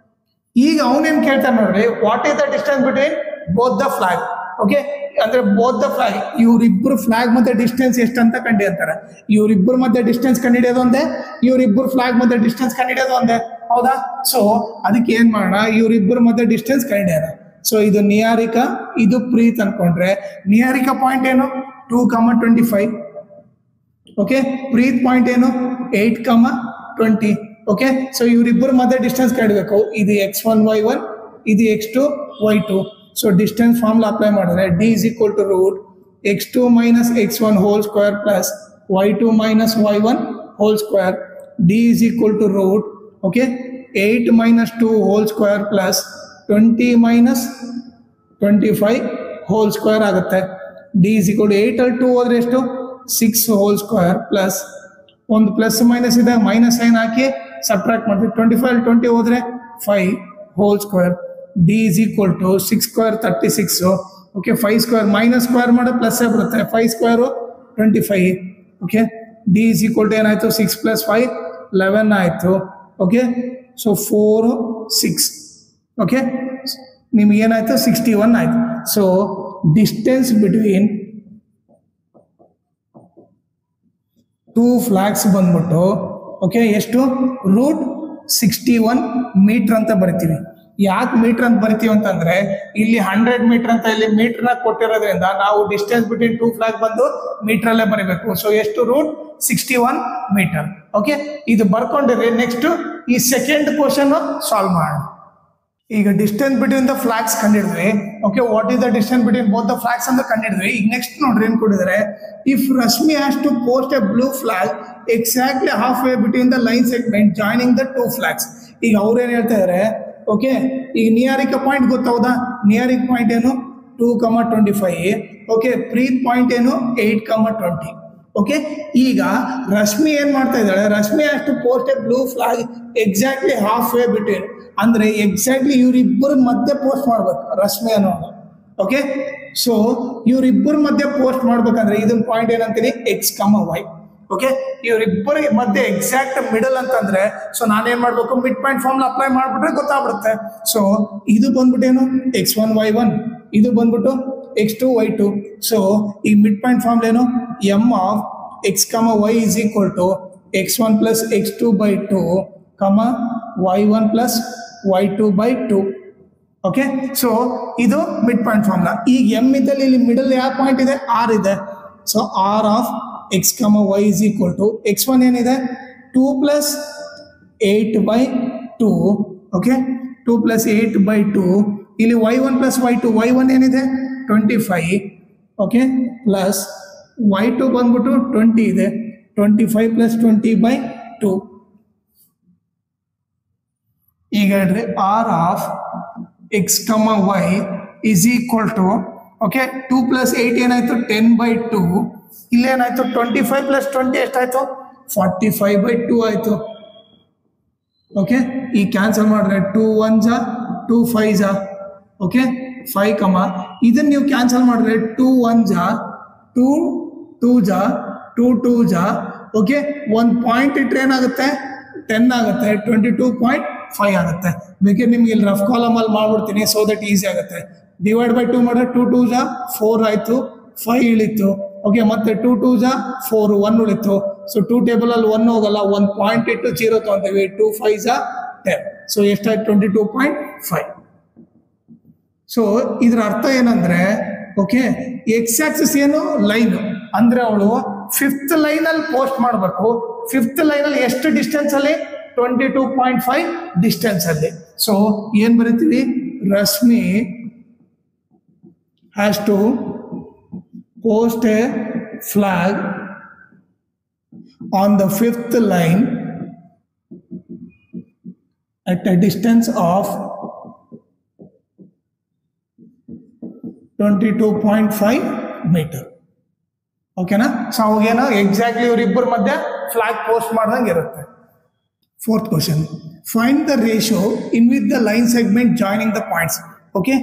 ಈಗ ಅವನೇನ್ ಕೇಳ್ತಾನೆ ನೋಡ್ರಿ, what is the distance between both the flag. Okay, ಅಂದ್ರೆ ಬೋತ್ ದ ಫ್ಲಾಗ್, ಇವ್ರಿಬ್ರು ಫ್ಲಾಗ್ ಮತ್ತೆ ಡಿಸ್ಟೆನ್ಸ್ ಎಷ್ಟು ಅಂತ ಕಂಡಿಡ್ತಾರೆ. ಇವ್ರಿಬ್ರು ಮತ್ತೆ ಡಿಸ್ಟೆನ್ಸ್ ಕಂಡಿಡಿಯೋದು ಒಂದೇ, ಇವ್ರಿಬ್ರು ಫ್ಲಾಗ್ ಮತ್ತೆ ಡಿಸ್ಟೆನ್ಸ್ ಕಂಡಿಡಿಯೋದು ಒಂದೇ, ಹೌದಾ. ಸೊ ಅದಕ್ಕೆ ಏನ್ ಮಾಡೋಣ, ಇವ್ರಿಬ್ರು ಮತ್ತೆ ಡಿಸ್ಟೆನ್ಸ್ ಕಂಡಿಡಿಯೋಣ. ಸೊ ಇದು ನಿಹಾರಿಕಾ, ಇದು ಪ್ರೀತ್ ಅನ್ಕೊಂಡ್ರೆ ನಿಹಾರಿಕಾ ಪಾಯಿಂಟ್ ಏನು 2,25. ಓಕೆ, ಪ್ರೀತ್ ಪಾಯಿಂಟ್ ಏನು 8,20. ಓಕೆ, ಸೊ ಇವ್ರಿಬ್ರು ಮತ್ತೆ ಡಿಸ್ಟೆನ್ಸ್ ಕಂಡಿಡ್ಬೇಕು. ಇದು x1 y1, ಇದು x2 y2. So distance formula apply ಮಾಡಿದ್ರೆ d is equal to root x2 minus x1 whole square plus y2 minus y1 whole square. d is equal to root okay 8 minus 2 whole square plus 20 minus 25 whole square ಆಗುತ್ತೆ. d is equal to 8 ಅಲ್ಲಿ 2 ಹೋದ್ರೆ ಎಷ್ಟು 6 whole square plus ಒಂದು ಪ್ಲಸ್ ಮೈನಸ್ ಇದೆ, ಮೈನಸ್ ಸೈನ್ ಹಾಕಿ ಸಬ್ಟ್ರಾಕ್ಟ್ ಮಾಡ್ತೀವಿ. 25 ಅಲ್ಲಿ 20 ಹೋದ್ರೆ 5 whole square. d is equal to 6 square 36. Okay, 5 square minus square ಮಾಡೋ ಪ್ಲಸ್ ಬರುತ್ತೆ, 5 square 25. Okay, d is equal to ಏನಾಯ್ತು 6 plus 5 11 ಆಯ್ತು. ಓಕೆ, ಸೊ 4 6 ಓಕೆ ನಿಮ್ಗೆ ಏನಾಯ್ತು 61 ಆಯ್ತು. ಸೊ ಡಿಸ್ಟೆನ್ಸ್ ಬಿಟ್ವೀನ್ 2 ಫ್ಲಾಗ್ಸ್ ಬಂದ್ಬಿಟ್ಟು ಓಕೆ ಎಷ್ಟು ರೂಟ್ 61 ಮೀಟರ್ ಅಂತ ಬರಿತೀವಿ. ಯಾಕೆ ಮೀಟರ್ ಅಂತ ಬರಿತೀವಿ ಅಂತಂದ್ರೆ ಇಲ್ಲಿ 100 ಮೀಟರ್ ಅಂತ ಇಲ್ಲಿ ಮೀಟರ್ ನ ಕೊಟ್ಟಿರೋದ್ರಿಂದ ನಾವು ಡಿಸ್ಟೆನ್ಸ್ ಬಿಟ್ವೀನ್ 2 ಫ್ಲಾಗ್ ಬಂದು ಮೀಟರ್ ಅಲ್ಲೇ ಬರೀಬೇಕು. ಸೊ ಎಷ್ಟು ರೂಟ್ 61 ಮೀಟರ್. ಓಕೆ, ಇದು ಬರ್ಕೊಂಡಿರಿ. ನೆಕ್ಸ್ಟ್ ಈ ಸೆಕೆಂಡ್ ಕ್ವಶನ್ ಸಾಲ್ವ್ ಮಾಡೋಣ. ಈಗ ಡಿಸ್ಟೆನ್ಸ್ ಬಿಟ್ವೀನ್ ದ ಫ್ಲಾಗ್ಸ್ ಕಂಡಿಡಿದ್ವಿ. Okay, what is the distance between both the flags ಅಂತ ಕಂಡಿಡಿದ್ವಿ. ಈಗ ನೆಕ್ಸ್ಟ್ ನೋಡ್ರಿ ಏನ್ ಕೊಟ್ಟಿದ್ದಾರೆ, if Rashmi has to post a blue flag exactly half way between the line segment joining the 2 flags. ಈಗ ಅವ್ರು ಏನ್ ಹೇಳ್ತಾ ಇದಾರೆ, ಓಕೆ ಈಗ ನಿಹಾರಿಕಾ ಪಾಯಿಂಟ್ ಗೊತ್ತೌದಾ, ನಿಹಾರಿಕಾ ಪಾಯಿಂಟ್ ಏನು 2,25. ಓಕೆ, ಪ್ರೀತ್ ಪಾಯಿಂಟ್ ಏನು 8,20. ಓಕೆ, ಈಗ ರಶ್ಮಿ ಏನ್ ಮಾಡ್ತಾ ಇದ್ದಾಳೆ, Rashmi has to post a blue flag exactly half way between, ಅಂದ್ರೆ ಎಕ್ಸಾಕ್ಟ್ಲಿ ಇವ್ರಿಬ್ಬರ ಮಧ್ಯೆ ಪೋಸ್ಟ್ ಮಾಡ್ಬೇಕು ರಶ್ಮಿ ಅನ್ನೋದು. ಓಕೆ, ಸೊ ಇವ್ರಿಬ್ಬರ ಮಧ್ಯೆ ಪೋಸ್ಟ್ ಮಾಡ್ಬೇಕಂದ್ರೆ ಇದನ್ನ ಪಾಯಿಂಟ್ ಏನಂತೀನಿ x, y. ಓಕೆ, ಇವರಿಬ್ಬರಿಗೆ ಮಧ್ಯೆ ಎಕ್ಸಾಕ್ಟ್ ಮಿಡಲ್ ಅಂತಂದ್ರೆ ಸೊ ನಾನೇನ್ ಮಾಡ್ಬೇಕು, ಮಿಡ್ ಪಾಯಿಂಟ್ ಫಾರ್ಮುಲಾ ಅಪ್ಲೈ ಮಾಡ್ಬಿಟ್ರೆ ಗೊತ್ತಾಗ್ಬಿಡುತ್ತೆ. ಸೊ ಇದು ಬಂದ್ಬಿಟ್ಟೇನು x1 y1, ಇದು ಬಂದ್ಬಿಟ್ಟು x2 y2. ಸೊ ಈ ಮಿಡ್ ಪಾಯಿಂಟ್ ಫಾರ್ಮುಲಾ ಏನು, m of x, y is equal to x1 plus x2 by 2, y1 plus y2 by 2. Okay, so ಇದು ಮಿಡ್ ಪಾಯಿಂಟ್ ಫಾರ್ಮುಲಾ. ಈಗ ಎಮ್ ಇದ್ದಲ್ಲಿ ಇಲ್ಲಿ ಮಿಡಲ್ ಯಾವ ಪಾಯಿಂಟ್ ಇದೆ, ಆರ್ ಇದೆ. So R of X comma Y is equal to x1 ಏನಿದೆ 2 + 8/2. ಓಕೆ, 2 + 8/2. ಇಲ್ಲಿ y1 + y2, y1 ಏನಿದೆ 25. ಓಕೆ, ಪ್ಲಸ್ y2 ಬಂದ್ಬಿಟ್ಟು 20 ಇದೆ, 25 + 20/2. ಈಗ ಹೇಳ್ರಿ R of X comma Y is equal to, okay, 2 + 8 ಏನಾಯ್ತು 10/2. ಇಲ್ಲೇನಾಯ್ತು 25 + 20 ಎಷ್ಟಾಯ್ತು 45/2 ಆಯ್ತು. ಓಕೆ, ಈ ಕ್ಯಾನ್ಸಲ್ ಮಾಡಿದ್ರೆ 2 1 2 5 ಓಕೆ 5, ಇದನ್ನ ನೀವು ಕ್ಯಾನ್ಸಲ್ ಮಾಡಿದ್ರೆ 2 1 2 2 2 2 ಓಕೆ, ಒಂದು ಪಾಯಿಂಟ್ ಇಟ್ಟರೆ ಏನಾಗುತ್ತೆ 10 ಆಗುತ್ತೆ, 22.5 ಆಗುತ್ತೆ. ಬೇಕಿದ್ರೆ ನಿಮ್ಗೆ ಇಲ್ಲಿ ರಫ್ ಕಾಲಮಲ್ಲಿ ಮಾಡ್ಬಿಡ್ತೀನಿ ಸೊ ದಟ್ ಈಸಿ ಆಗುತ್ತೆ. ಡಿವೈಡ್ ಬೈ 2 ಮಾಡಿದ್ರೆ 2 2 4 ಆಯಿತು, 5 ಇಳಿತು. ಓಕೆ, ಮತ್ತೆ 2 2 4 1 ಉಳಿತು. ಸೊ 2 ಟೇಬಲಲ್ಲಿ 1 ಹೋಗಲ್ಲ, 1 ಪಾಯಿಂಟ್ ಇಟ್ಟು 0 ತೊಗೊಂತೀವಿ, 2 5 10. ಸೊ ಎಷ್ಟಾಯ್ತು 22.5. ಸೊ ಇದ್ರ ಅರ್ಥ ಏನಂದ್ರೆ, ಓಕೆ, ಎಕ್ಸ್ ಆಕ್ಸಿಸ್ ಏನು ಲೈನ್ ಅಂದ್ರೆ ಅವಳು 5th ಲೈನಲ್ಲಿ ಪೋಸ್ಟ್ ಮಾಡಬೇಕು. 5th ಲೈನಲ್ಲಿ ಎಷ್ಟು ಡಿಸ್ಟೆನ್ಸ್ ಅಲ್ಲಿ 22.5 ಡಿಸ್ಟೆನ್ಸ್ ಅಲ್ಲಿ. ಸೊ ಏನ್ ಬರೀತೀವಿ, Rashmi has to post a flag on the 5th line at a distance of 22.5 meter. ಓಕೆನಾ? ಸೊ ಅವಾಗೇನೋ ಎಕ್ಸಾಕ್ಟ್ಲಿ ಇವರಿಬ್ಬರ ಮಧ್ಯೆ ಫ್ಲಾಗ್ ಪೋಸ್ಟ್ ಮಾಡ್ದಂಗೆ ಇರುತ್ತೆ. 4th question, find the ratio in which the line segment joining the points. Okay,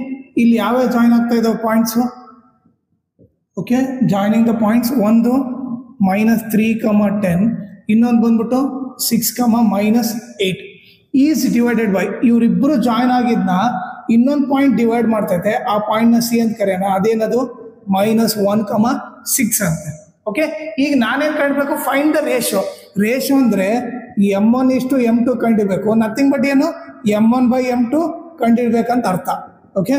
ಇಲ್ಲಿ ಯಾವ್ಯಾವ ಜಾಯಿನ್ ಆಗ್ತಾ ಇದಾವೆ points? Okay, joining the points ಒಂದು -3, 10, ಇನ್ನೊಂದು ಬಂದ್ಬಿಟ್ಟು 6, -8 ಈಸ್ ಡಿವೈಡೆಡ್ ಬೈ, ಇವರಿಬ್ಬರು ಜಾಯ್ನ್ ಆಗಿದ್ನ ಇನ್ನೊಂದು ಪಾಯಿಂಟ್ ಡಿವೈಡ್ ಮಾಡ್ತೈತೆ, ಆ ಪಾಯಿಂಟ್ನ ಸಿ ಅಂತ ಕರೆಯೋಣ. ಅದೇನದು -1, 6 ಅಂತ. ಓಕೆ, ಈಗ ನಾನೇನು ಕಂಡಿಬೇಕು, ಫೈಂಡ್ ದ ರೇಷಿಯೋ. ರೇಷಿಯೋ ಅಂದರೆ m1:m2 ಕಂಡಿಬೇಕು, ನಥಿಂಗ್ ಬಟ್ ಏನು m1/m2 ಕಂಡಿಡ್ಬೇಕಂತ ಅರ್ಥ. ಓಕೆ,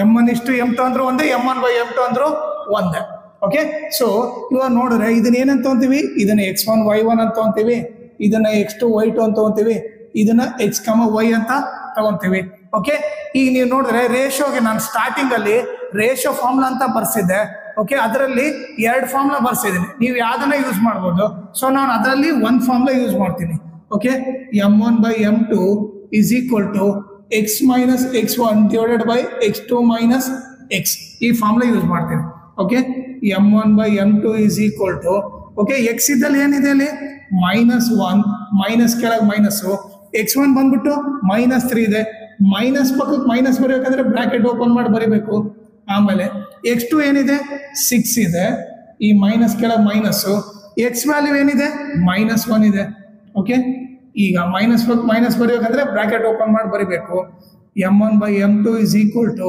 m1:m2 ಅಂದ್ರೂ ಒಂದೇ, m1/m2 ಅಂದ್ರೂ ಒಂದೇ. ಓಕೆ, ಸೊ ಇವಾಗ ನೋಡಿದ್ರೆ ಇದನ್ನ ಏನಂತ ತೊಗೊಂತೀವಿ, ಇದನ್ನ x1 y1 ಅಂತ ತೊಗೊಂತೀವಿ, ಇದನ್ನ x2 y2 ಅಂತ ತೊಗೊಂತೀವಿ, ಇದನ್ನ x, y ಅಂತ ತಗೊಂತೀವಿ. ಓಕೆ, ಈಗ ನೀವು ನೋಡಿದ್ರೆ ರೇಷಿಯೋಗೆ ನಾನು ಸ್ಟಾರ್ಟಿಂಗ್ ಅಲ್ಲಿ ರೇಷಿಯೋ ಫಾರ್ಮುಲಾ ಅಂತ ಬರ್ಸಿದ್ದೆ. ಓಕೆ, ಅದರಲ್ಲಿ 2 ಫಾರ್ಮುಲಾ ಬರ್ಸಿದ್ದೀನಿ, ನೀವು ಯಾವ್ದನ್ನ ಯೂಸ್ ಮಾಡ್ಬೋದು. ಸೊ ನಾನು ಅದರಲ್ಲಿ 1 ಫಾರ್ಮುಲಾ ಯೂಸ್ ಮಾಡ್ತೀನಿ. Okay, m1/m2 is equal to x - x1 divided by x2 - x, ಈ ಫಾರ್ಮುಲಾ ಯೂಸ್ ಮಾಡ್ತೀನಿ. Okay, m1/m2 is equal to, okay, X ಇದ್ದಲ್ಲಿ ಏನಿದೆ ಅಲ್ಲಿ -1, ಮೈನಸ್ ಕೆಳಗೆ ಮೈನಸ್ಸು, x1 ಬಂದ್ಬಿಟ್ಟು -3 ಇದೆ, ಮೈನಸ್ ಪಕ್ಕಕ್ಕೆ ಮೈನಸ್ ಬರಬೇಕಂದ್ರೆ ಬ್ರಾಕೆಟ್ ಓಪನ್ ಮಾಡಿ ಬರೀಬೇಕು. ಆಮೇಲೆ x2 ಏನಿದೆ 6 ಇದೆ, ಈ ಮೈನಸ್ ಕೆಳಗೆ ಮೈನಸ್ಸು, ಎಕ್ಸ್ ವ್ಯಾಲ್ಯೂ ಏನಿದೆ -1 ಇದೆ. ಓಕೆ, ಈಗ ಮೈನಸ್ ಪಕ್ಕ ಮೈನಸ್ ಬರೀಬೇಕಂದ್ರೆ ಬ್ರಾಕೆಟ್ ಓಪನ್ ಮಾಡಿ ಬರೀಬೇಕು. m1/m2 is equal to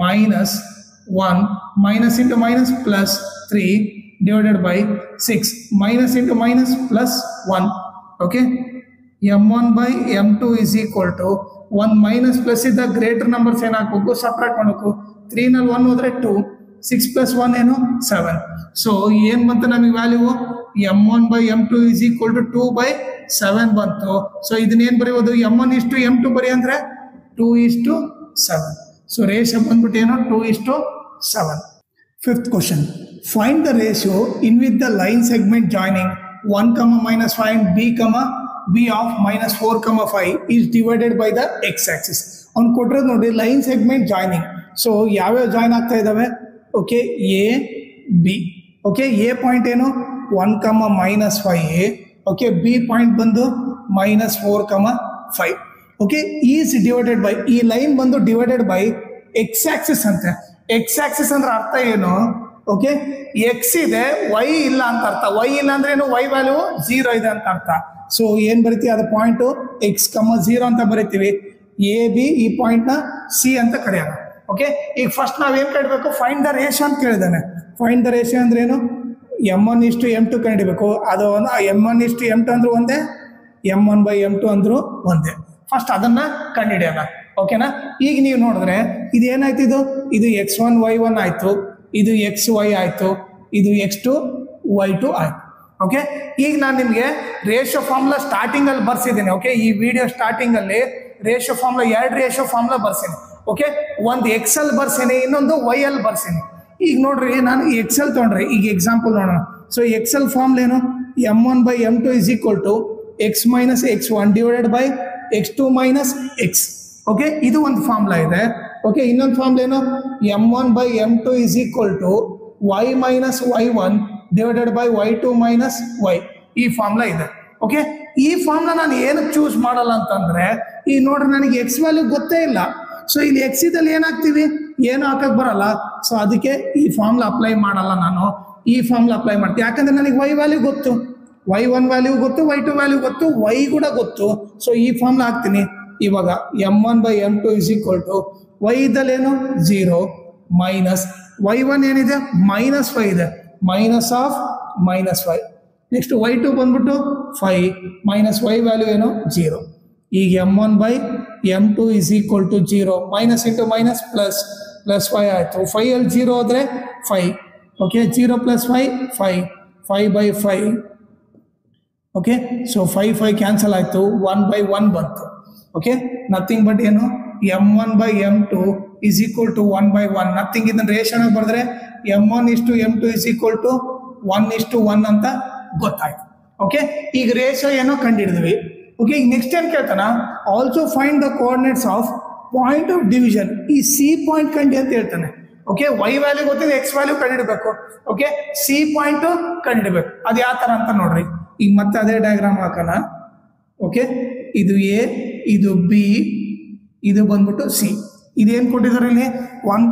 -1 minus into minus plus 3 divided by 6 minus into minus plus 1. Okay, m1/m2 is equal to 1 minus plus ಇದ್ದ ಗ್ರೇಟರ್ ನಂಬರ್ಸ್ ಏನು ಹಾಕ್ಬೇಕು, ಸಪ್ರೇಟ್ ಮಾಡಬೇಕು. 3 ನಲ್ಲಿ 1 ಹೋದ್ರೆ 2, 6 + 1 ಏನು 7. ಸೊ ಏನು ಬಂತು ನಮಗೆ value, m1/m2 is equal to 2/7 ಬಂತು. ಸೊ ಇದನ್ನೇನು ಬರೆಯೋದು, m1:m2 ಬರೀ ಅಂದರೆ 2:7. ಸೊ ರೇಷಿಯೋ ಬಂದ್ಬಿಟ್ಟು ಏನು 2:7. 5th question, find the ratio in which the line segment joining 1, -5 and b of -4, 5 is divided by the x axis. ಅವ್ನು ಕೊಟ್ಟಿರೋದು ನೋಡಿ ಲೈನ್ ಸೆಗ್ಮೆಂಟ್ ಜಾಯ್ನಿಂಗ್. ಸೊ ಯಾವ್ಯಾವ ಜಾಯ್ನ್ ಆಗ್ತಾ ಇದ್ದಾವೆ, okay, A B. Okay, A point ಏನು 1, -5a. ಓಕೆ, ಬಿ ಪಾಯಿಂಟ್ ಬಂದು -4, 5. ಓಕೆ, ಈಸ್ ಡಿವೈಡೆಡ್ ಬೈ, ಈ ಲೈನ್ ಬಂದು ಡಿವೈಡೆಡ್ ಬೈ ಎಕ್ಸ್ ಆಕ್ಸಿಸ್ ಅಂತೆ. ಎಕ್ಸ್ ಆಕ್ಸಿಸ್ ಅಂದ್ರೆ ಅರ್ಥ ಏನು, ಓಕೆ, ಎಕ್ಸ್ ಇದೆ ವೈ ಇಲ್ಲ ಅಂತ ಅರ್ಥ. ವೈ ಇಲ್ಲ ಅಂದ್ರೆ ಏನು, ವೈ ವ್ಯಾಲ್ಯೂ 0 ಇದೆ ಅಂತ ಅರ್ಥ. ಸೊ ಏನ್ ಬರಿತೀವಿ, ಅದು ಪಾಯಿಂಟು x, 0 ಅಂತ ಬರಿತೀವಿ. ಎ ಬಿ ಈ ಪಾಯಿಂಟ್ನ ಸಿ ಅಂತ ಕರೆಯೋಣ. ಓಕೆ, ಈಗ ಫಸ್ಟ್ ನಾವೇನು ಕಟ್ಟಬೇಕು, ಫೈಂಡ್ ದ ರೇಷಿಯೋ ಅಂತ ಕೇಳಿದಾನೆ. ಫೈಂಡ್ ದ ರೇಷಿಯೋ ಅಂದ್ರೆ ಏನು, m1:m2 ಕಂಡಿಬೇಕು. ಅದು m1:m2 ಅಂದ್ರೂ ಒಂದೇ, m1/m2 ಅಂದ್ರೂ ಒಂದೇ. ಫಸ್ಟ್ ಅದನ್ನ ಕಂಡುಹಿಡಿಯೋಣ. ಓಕೆನಾ. ಈಗ ನೀವು ನೋಡಿದ್ರೆ ಇದು ಏನಾಯ್ತು, ಇದು x1 y1 ಆಯ್ತು, ಇದು xy ಆಯ್ತು, ಇದು x2 y2 ಆಯ್ತು. ಓಕೆ, ಈಗ ನಾನು ನಿಮಗೆ ರೇಷಿಯೋ ಫಾರ್ಮುಲಾ ಸ್ಟಾರ್ಟಿಂಗ್ ಅಲ್ಲಿ ಬರ್ಸಿದ್ದೀನಿ. ಓಕೆ, ಈ ವಿಡಿಯೋ ಸ್ಟಾರ್ಟಿಂಗ್ ಅಲ್ಲಿ ರೇಷಿಯೋ ಫಾರ್ಮುಲಾ 2 ರೇಷಿಯೋ ಫಾರ್ಮುಲಾ ಬರ್ಸೀನಿ. ಓಕೆ, ಒಂದು ಎಕ್ಸ್ ಎಲ್ ಬರ್ಸೀನಿ, ಇನ್ನೊಂದು ವೈ ಎಲ್ ಬರ್ಸೀನಿ. ಈಗ ನೋಡ್ರಿ, ನಾನು ಎಕ್ಸ್ ಎಲ್ ತೊಗೊಂಡ್ರೆ ಈಗ ಎಕ್ಸಾಂಪಲ್ ನೋಡೋಣ. ಸೊ ಎಕ್ಸ್ ಎಲ್ ಫಾರ್ಮುಲಾ ಏನು, m1/m2 is equal to x minus x1 divided by x2 minus x. Okay, ಇದು ಒಂದು ಫಾರ್ಮುಲಾ ಇದೆ. ಓಕೆ, ಇನ್ನೊಂದು ಫಾರ್ಮುಲಾ ಏನು, m1/m2 is equal to y minus y1 divided by y2 minus y. ಈ ಫಾರ್ಮುಲಾ ಇದೆ. ಓಕೆ, ಈ ಫಾರ್ಮುಲಾ ನಾನು ಏನಕ್ಕೆ ಚೂಸ್ ಮಾಡಲ್ಲ ಅಂತಂದ್ರೆ, ಈಗ ನೋಡ್ರಿ ನನಗೆ ಎಕ್ಸ್ ವ್ಯಾಲ್ಯೂ ಗೊತ್ತೇ ಇಲ್ಲ. ಸೊ ಇಲ್ಲಿ ಎಕ್ಸ್ ಇದಲ್ಲಿ ಏನಾಗ್ತೀವಿ, ಏನು ಹಾಕಕ್ ಬರಲ್ಲ. ಸೊ ಅದಕ್ಕೆ ಈ ಫಾರ್ಮುಲಾ ಅಪ್ಲೈ ಮಾಡಲ್ಲ ನಾನು, ಈ ಫಾರ್ಮುಲಾ ಅಪ್ಲೈ ಮಾಡ್ತೀನಿ. ಯಾಕಂದ್ರೆ ನನಗೆ ವೈ ವ್ಯಾಲ್ಯೂ ಗೊತ್ತು, y1 ವ್ಯಾಲ್ಯೂ ಗೊತ್ತು, y2 ವ್ಯಾಲ್ಯೂ ಗೊತ್ತು, y ಕೂಡ ಗೊತ್ತು. ಸೊ ಈ ಫಾರ್ಮುಲಾ ಹಾಕ್ತೀನಿ. ಇವಾಗ m1/m2 is equal to y ಇದ್ದಲ್ಲೇನು 0 minus y1 ಏನಿದೆ -5 ಇದೆ, ಮೈನಸ್ ಆಫ್ -5. ನೆಕ್ಸ್ಟ್ y2 ಬಂದ್ಬಿಟ್ಟು 5 ಮೈನಸ್ y ವ್ಯಾಲ್ಯೂ ಏನು 0. ಈಗ m1/m2 is equal to 0, minus into minus plus 5 ಆಯಿತು. 5 ಅಲ್ಲಿ 0 ಹೋದರೆ 5. ಓಕೆ, 0 + 5 5, 5/5. ಓಕೆ, ಸೊ 5 ಕ್ಯಾನ್ಸಲ್ ಆಯಿತು, 1/1 ಬಂತು. ಓಕೆ, ನಥಿಂಗ್ ಬಟ್ ಏನು, m1/m2 is equal to 1/1. Nothing ಇದನ್ನ ರೇಷನ್ ಬರೆದ್ರೆ m1:m2 is equal to 1:1 ಅಂತ ಗೊತ್ತಾಯ್ತು. ಓಕೆ, ಈಗ ರೇಷಿಯೋ ಏನೋ ಕಂಡಿಡಿದ್ವಿ. ಓಕೆ, ಈಗ ನೆಕ್ಸ್ಟ್ ಏನ್ ಕೇಳ್ತಾನ, also find the coordinates of point of division. ಈ ಸಿ ಪಾಯಿಂಟ್ ಕಂಡಿ ಅಂತ ಹೇಳ್ತಾನೆ. ಓಕೆ, ವೈ ವ್ಯಾಲ್ಯೂ ಗೊತ್ತಿದೆ, ಎಕ್ಸ್ ವ್ಯಾಲ್ಯೂ ಕಂಡಿಡಬೇಕು. ಓಕೆ, ಸಿ ಪಾಯಿಂಟ್ ಕಂಡಿಡಬೇಕು. ಅದು ಯಾವ ತರ ಅಂತ ನೋಡ್ರಿ. ಈಗ ಮತ್ತೆ ಅದೇ ಡಯಾಗ್ರಾಮ್ ಹಾಕೋಣ. ಓಕೆ, ಇದು ಎ, ಇದು ಬಿ, ಇದು ಬಂದ್ಬಿಟ್ಟು ಸಿ. ಇದೇನು ಕೊಟ್ಟಿದ್ದಾರೆ ಇಲ್ಲಿ, 1,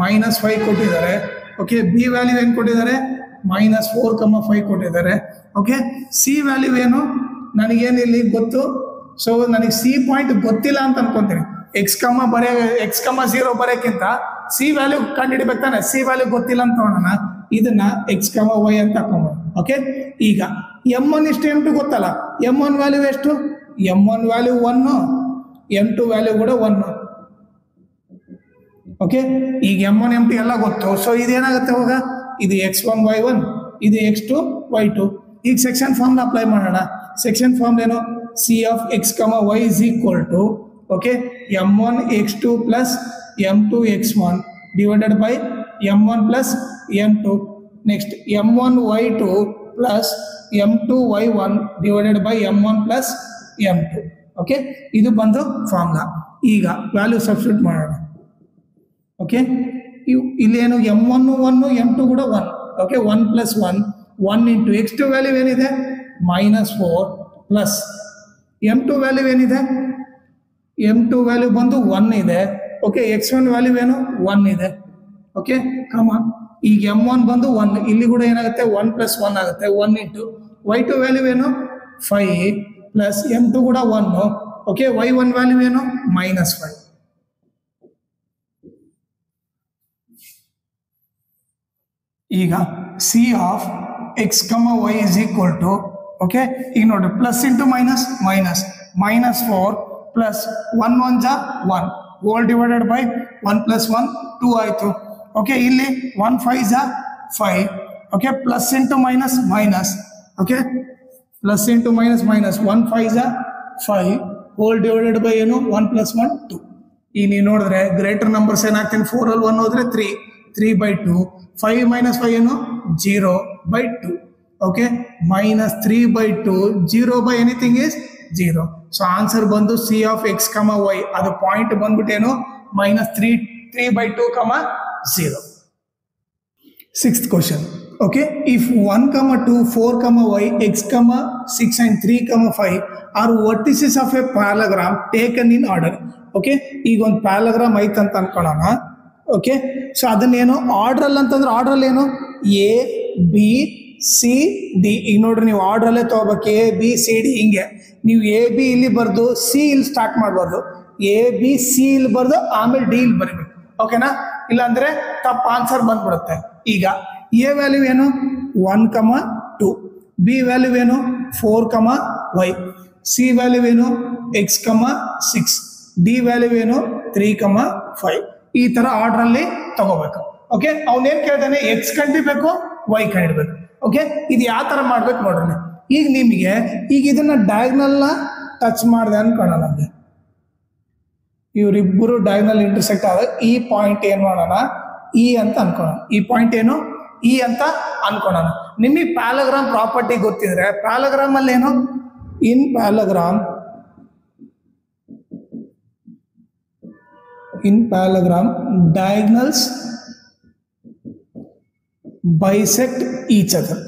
-5 ಕೊಟ್ಟಿದ್ದಾರೆ. ಓಕೆ, ಬಿ ವ್ಯಾಲ್ಯೂ ಏನು ಕೊಟ್ಟಿದ್ದಾರೆ, -4, 5 ಕೊಟ್ಟಿದ್ದಾರೆ. ಓಕೆ, ಸಿ ವ್ಯಾಲ್ಯೂ ಏನು ನನಗೇನು ಇಲ್ಲಿ ಗೊತ್ತು. ಸೊ ನನಗೆ ಸಿ ಪಾಯಿಂಟ್ ಗೊತ್ತಿಲ್ಲ ಅಂತ ಅನ್ಕೊಂತೀನಿ. x, 0 ಬರೆಯಕ್ಕಿಂತ ಸಿ ವ್ಯಾಲ್ಯೂ ಕಂಡುಹಿಡಿಬೇಕು ತಾನೆ. ಸಿ ವ್ಯಾಲ್ಯೂ ಗೊತ್ತಿಲ್ಲ ಅಂತ ನೋಡೋಣ. ಇದನ್ನ x, y ಅಂತ ಹಾಕೋಣ. ಓಕೆ, ಈಗ m1:m2 ಗೊತ್ತಲ್ಲ, m1 ವ್ಯಾಲ್ಯೂ ಎಷ್ಟು, m1 ವ್ಯಾಲ್ಯೂ 1, m2 ವ್ಯಾಲ್ಯೂ ಕೂಡ 1. ಓಕೆ, ಈಗ m1 m2 ಎಲ್ಲ ಗೊತ್ತು. ಸೊ ಇದೇನಾಗುತ್ತೆ ಅವಾಗ, ಇದು x1 y1, ಇದು x2 y2. ಈಗ ಸೆಕ್ಷನ್ ಫಾರ್ಮ್ನ ಅಪ್ಲೈ ಮಾಡೋಣ. ಸೆಕ್ಷನ್ ಫಾರ್ಮ್ ಏನು, C of x, y is equal to okay m1 x2 plus m2 x1 divided by m1 plus m2. Next m1 y2 plus m2 y1 divided by m1 plus m2. Okay, ಇದು ಬಂದು ಫಾರ್ಮುಲಾ. ಈಗ ವ್ಯಾಲ್ಯೂ ಸಬ್ಸ್ಟಿಟ್ಯೂಟ್ ಮಾಡೋಣ. ಓಕೆ, ಇಲ್ಲಿ ಏನು m1 1, m2 ಕೂಡ 1. ಓಕೆ, 1 + 1 ಇಂಟು x2 ವ್ಯಾಲ್ಯೂ ಏನಿದೆ -4 ಪ್ಲಸ್ m2 ವ್ಯಾಲ್ಯೂ ಏನಿದೆ, m2 ವ್ಯಾಲ್ಯೂ ಬಂದು 1 ಇದೆ. ಓಕೆ, x1 ವ್ಯಾಲ್ಯೂ ಏನು 1 ಇದೆ. ಓಕೆ, ಕಮ ಈಗ m1 ಬಂದು 1, ಇಲ್ಲಿ ಕೂಡ ಏನಾಗುತ್ತೆ 1 + 1 ಆಗುತ್ತೆ. 1 ಇಂಟು y2 ವ್ಯಾಲ್ಯೂ ಏನು 5 ಪ್ಲಸ್ m2 ಕೂಡ 1. ಓಕೆ, y1 ವ್ಯಾಲ್ಯೂ ಏನು -5. ಈಗ C of x, y is equal to okay, ಈಗ ನೋಡ್ರಿ ಪ್ಲಸ್ ಇಂಟು ಮೈನಸ್ -4 ಪ್ಲಸ್ 1 1 1 ಹೋಲ್ ಡಿವೈಡೆಡ್ ಬೈ 1 + 1 2 ಆಯಿತು. ಓಕೆ, ಇಲ್ಲಿ 1 5 5. Okay, plus into minus. Okay, plus into minus 1 5 5 hole divided by ಏನು 1 + 1 2. ಈಗ ನೀವು ನೋಡಿದ್ರೆ ಗ್ರೇಟರ್ ನಂಬರ್ಸ್ ಏನಾಗ್ತೀನಿ, 4 ಅಲ್ಲಿ 1 ಹೋದ್ರೆ 3/2. 5 - 5 ಏನು 0/2. Okay, -3/2, 0/anything is 0. So answer ಬಂದು ಸಿ ಆಫ್ x, y. ಅದು ಪಾಯಿಂಟ್ ಬಂದ್ಬಿಟ್ಟು ಏನು -3/2, 0. 6th question. Okay, if 1, 2, 4, y, x, 6 and 3, 5 are vertices of a parallelogram taken in order. Okay, ಈಗ ಒಂದು ಪ್ಯಾರಲೋಗ್ರಾಮ್ ಐತೆ ಅಂತ ಅನ್ಕೊಳ್ಳೋಣ. ಓಕೆ, ಸೊ ಅದನ್ನೇನು ಆರ್ಡ್ರಲ್ಲಿ ಅಂತಂದ್ರೆ ಆರ್ಡ್ರಲ್ಲಿ ಏನು ಎ ಬಿ ಸಿ ಡಿ. ಈಗ ನೋಡ್ರಿ, ನೀವು ಆರ್ಡ್ರಲ್ಲೇ ತಗೋಬೇಕು, ಎ ಬಿ ಸಿ ಡಿ. ಹಿಂಗೆ ನೀವು ಎ ಬಿ ಇಲ್ಲಿ ಬರ್ದು ಸಿ ಇಲ್ಲಿ ಸ್ಟಾರ್ಟ್ ಮಾಡಬಾರ್ದು. ಎ ಬಿ ಸಿ ಇಲ್ಲಿ ಬರ್ದು ಆಮೇಲೆ ಡಿ ಇಲ್ಲಿ ಬರೀಬೇಕು. ಓಕೆನಾ, ಇಲ್ಲಾಂದ್ರೆ ತಪ್ಪು ಆನ್ಸರ್ ಬಂದ್ಬಿಡುತ್ತೆ. ಈಗ ಎ ವ್ಯಾಲ್ಯೂ ಏನು 1, 2, ಬಿ ವ್ಯಾಲ್ಯೂ ಏನು 4, y, ಸಿ ವ್ಯಾಲ್ಯೂ ಏನು x, 6, ಡಿ ವ್ಯಾಲ್ಯೂ ಏನು 3,5 ಈ ತರ ಆರ್ಡರ್ ಅಲ್ಲಿ ತಗೋಬೇಕು. ಓಕೆ, ಅವನೇನ್ ಕೇಳ್ತಾನೆ ಎಕ್ಸ್ ಕಂಡಿಬೇಕು ವೈ ಕಂಡಿಡ್ಬೇಕು. ಓಕೆ, ಇದು ಯಾವ ತರ ಮಾಡ್ಬೇಕು ನೋಡ್ರಿ. ಈಗ ನಿಮಗೆ ಈಗ ಇದನ್ನ ಡಯಾಗ್ನಲ್ ಟಚ್ ಮಾಡಿದೆ ಅನ್ಕೋಣ. ನಮಗೆ ಇವರಿಬ್ಬರು ಡಯಾಗ್ನಲ್ ಇಂಟರ್ಸೆಕ್ಟ್ ಆದ ಈ ಪಾಯಿಂಟ್ ಏನ್ ಮಾಡೋಣ, ಇ ಅಂತ ಅನ್ಕೋಣ. ಈ ಪಾಯಿಂಟ್ ಏನು ಇ ಅಂತ ಅನ್ಕೋಣ. ನಿಮಗೆ ಪ್ಯಾಲಗ್ರಾಮ್ ಪ್ರಾಪರ್ಟಿ ಗೊತ್ತಿದ್ರೆ ಪ್ಯಾಲಗ್ರಾಮ್ ಅಲ್ಲಿ ಏನು ಇನ್ ಪ್ಯಾಲಗ್ರಾಮ್ diagonals bisect each other.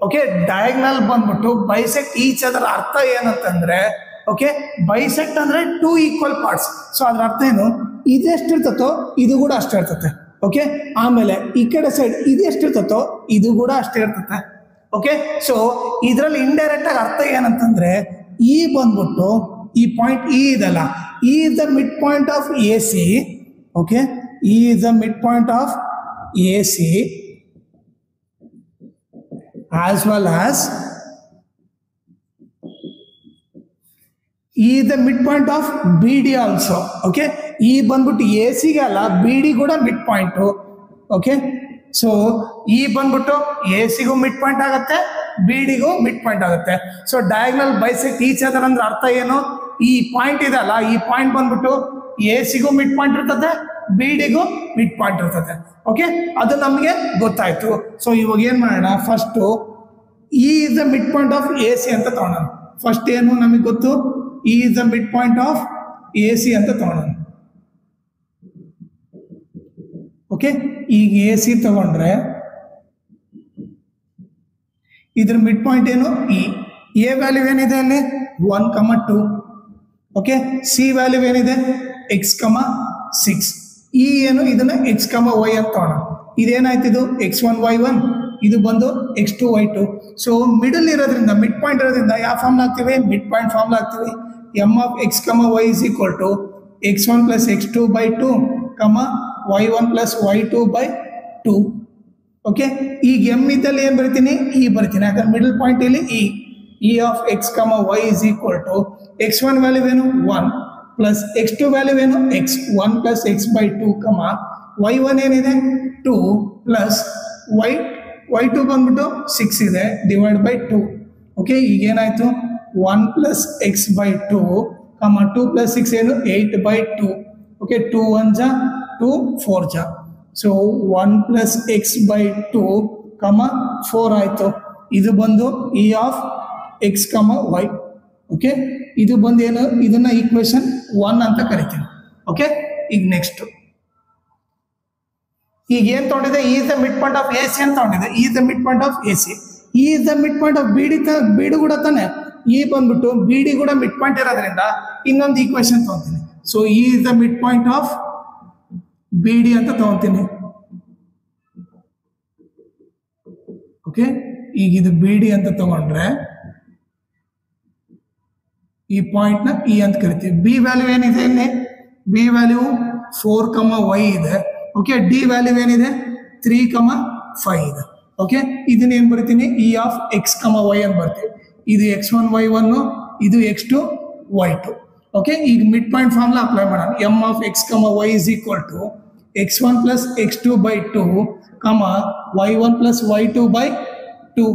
Okay, diagonal ಬಂದ್ಬಿಟ್ಟು ಬೈಸೆಕ್ಟ್ ಈಚ್ ಅದರ ಅರ್ಥ ಏನಂತಂದ್ರೆ, ಓಕೆ, ಬೈಸೆಕ್ಟ್ ಅಂದ್ರೆ 2 ಈಕ್ವಲ್ ಪಾರ್ಟ್ಸ್. ಸೊ ಅದ್ರ ಅರ್ಥ ಏನು, ಇದು ಎಷ್ಟಿರ್ತತೋ ಇದು ಕೂಡ ಅಷ್ಟೇ ಇರ್ತತೆ. ಓಕೆ, ಆಮೇಲೆ ಈ ಕಡೆ ಸೈಡ್ ಇದು ಎಷ್ಟಿರ್ತತೋ ಇದು ಕೂಡ ಅಷ್ಟೇ ಇರ್ತತೆ. ಓಕೆ, ಸೊ ಇದರಲ್ಲಿ ಇಂಡೈರೆಕ್ಟ್ ಆಗಿ ಅರ್ಥ ಏನಂತಂದ್ರೆ, ಈ ಬಂದ್ಬಿಟ್ಟು ಈ ಪಾಯಿಂಟ್ ಇ ಇದಲ್ಲ, E is the mid point of A C. Okay, E is the mid point of A C as well as E is the midpoint of BD also. Okay, E ಬಂದ್ಬಿಟ್ಟು ಎ ಸಿಗೆ ಅಲ್ಲ ಬಿ ಡಿ ಕೂಡ mid point. Okay, so E ಬಂದ್ಬಿಟ್ಟು ಎ ಸಿಗೂ ಮಿಡ್ ಪಾಯಿಂಟ್ ಆಗುತ್ತೆ, ಬಿ ಡಿಗೂ ಮಿಡ್ ಪಾಯಿಂಟ್ ಆಗುತ್ತೆ. So diagonal bisect each other ಅಂದ್ರೆ ಅರ್ಥ ಏನು, ಈ ಪಾಯಿಂಟ್ ಇದೆ ಅಲ್ಲ, ಈ ಪಾಯಿಂಟ್ ಬಂದ್ಬಿಟ್ಟು ಎ ಸಿಗೂ ಮಿಡ್ ಪಾಯಿಂಟ್ ಇರ್ತದೆ, ಬಿ ಡಿಗೂ ಮಿಡ್ ಪಾಯಿಂಟ್ ಇರ್ತದೆ. ಓಕೆ, ಅದು ನಮಗೆ ಗೊತ್ತಾಯ್ತು. ಸೊ ಇವಾಗ ಏನ್ ಮಾಡೋಣ, first E is the mid point of A C ಅಂತ ತಗೊಳ್ಳೋಣ. ಫಸ್ಟ್ ಏನು ನಮಗೆ ಗೊತ್ತು, E is the mid point of A C ಅಂತ ತಗೊಳ್ಳೋಣ. ಓಕೆ, ಈಗ ಎ ಸಿ ತಗೊಂಡ್ರೆ ಇದ್ರ ಮಿಡ್ ಪಾಯಿಂಟ್ ಏನು ಇ. ಎ ವ್ಯಾಲ್ಯೂ ಏನಿದೆ ಅಲ್ಲಿ 1,2. ಓಕೆ, ಸಿ ವ್ಯಾಲ್ಯೂ ಏನಿದೆ x,6. ಇ ಏನು ಇದನ್ನ x,y ಅಂತ ತಗೋಣ. ಇದೇನಾಯ್ತು, ಇದು x1 y1, ಇದು ಬಂದು x2 y2. ಸೊ ಮಿಡಲ್ ಇರೋದ್ರಿಂದ ಮಿಡ್ ಪಾಯಿಂಟ್ ಇರೋದ್ರಿಂದ ಯಾವ ಫಾರ್ಮ್ ಹಾಕ್ತೀವಿ, ಮಿಡ್ ಪಾಯಿಂಟ್ ಫಾರ್ಮ್ ಹಾಕ್ತೀವಿ. m of x, y is equal to x1 plus x2 by 2, y1 plus y2 by 2. Okay, ಈಗ m ಇದ್ದಲ್ಲಿ ಏನ್ ಬರಿತೀನಿ, ಇ ಬರಿತೀನಿ. ಯಾಕಂದ್ರೆ ಮಿಡಲ್ ಪಾಯಿಂಟ್ ಇಲ್ಲಿ E of x, y is equal to x1 value ಏನು 1 ಪ್ಲಸ್ x2 ವ್ಯಾಲ್ಯೂ ಏನು x, 1 plus x by 2, y1 ಏನಿದೆ 2 ಪ್ಲಸ್ y2 ಬಂದ್ಬಿಟ್ಟು 6 ಇದೆ ಡಿವೈಡ್ ಬೈ 2. ಓಕೆ, ಈಗ ಏನಾಯ್ತು 1 plus x by 2, 2 plus 6 ಏನು 8 by 2. ಓಕೆ, 2 1 ಜಾ 2 4 ಜಾ. ಸೊ 1 plus x by 2, 4 ಆಯ್ತು. ಇದು ಬಂದು E of x, y. Okay, ಇದು ಬಂದು ಏನು, ಇದನ್ನ ಈಕ್ವೇಶನ್ 1 ಅಂತ ಕರಿತೀವಿ. ಓಕೆ, ಈಗ ನೆಕ್ಸ್ಟ್ ಈಗ ಏನ್ ತಗೊಂಡಿದೆ, E is the mid point of A C ಅಂತ ತಗೊಂಡಿದೆ. E is the mid point of A C, E is the mid point of B D ಕೂಡ ತಾನೆ. ಇ ಬಂದ್ಬಿಟ್ಟು ಬಿ ಡಿ ಕೂಡ ಮಿಡ್ ಪಾಯಿಂಟ್ ಇರೋದ್ರಿಂದ ಇನ್ನೊಂದು ಈಕ್ವೇಶನ್ ತಗೊಂತೀನಿ. So E is the mid point of B D ಅಂತ ತಗೊಂತೀನಿ. ಓಕೆ, ಈಗ ಇದು ಬಿ ಡಿ ಅಂತ ತಗೊಂಡ್ರೆ ಈ ಪಾಯಿಂಟ್ ನ ಇ ಅಂತ ಕರಿತೀವಿ. ಬಿ ವ್ಯಾಲ್ಯೂ ಏನಿದೆ ಇಲ್ಲಿ, ಬಿ ವ್ಯಾಲ್ಯೂ 4,y ಇದೆ. ಓಕೆ, ಡಿ ವ್ಯಾಲ್ಯೂ ಏನಿದೆ 3,5 ಇದೆ. ಓಕೆ, ಇದನ್ನ ಏನ್ ಬರಿತೀನಿ, ಇ ಆಫ್ x, y ಅಂತ ಬರ್ತೀವಿ. ಇದು x1 y1, ಇದು x2 y2. ಓಕೆ, ಈಗ ಮಿಡ್ ಪಾಯಿಂಟ್ ಫಾರ್ಮುಲಾ ಅಪ್ಲೈ ಮಾಡೋಣ. m of x, y is equal to x1 plus x2 by 2, y1 plus y2 by 2.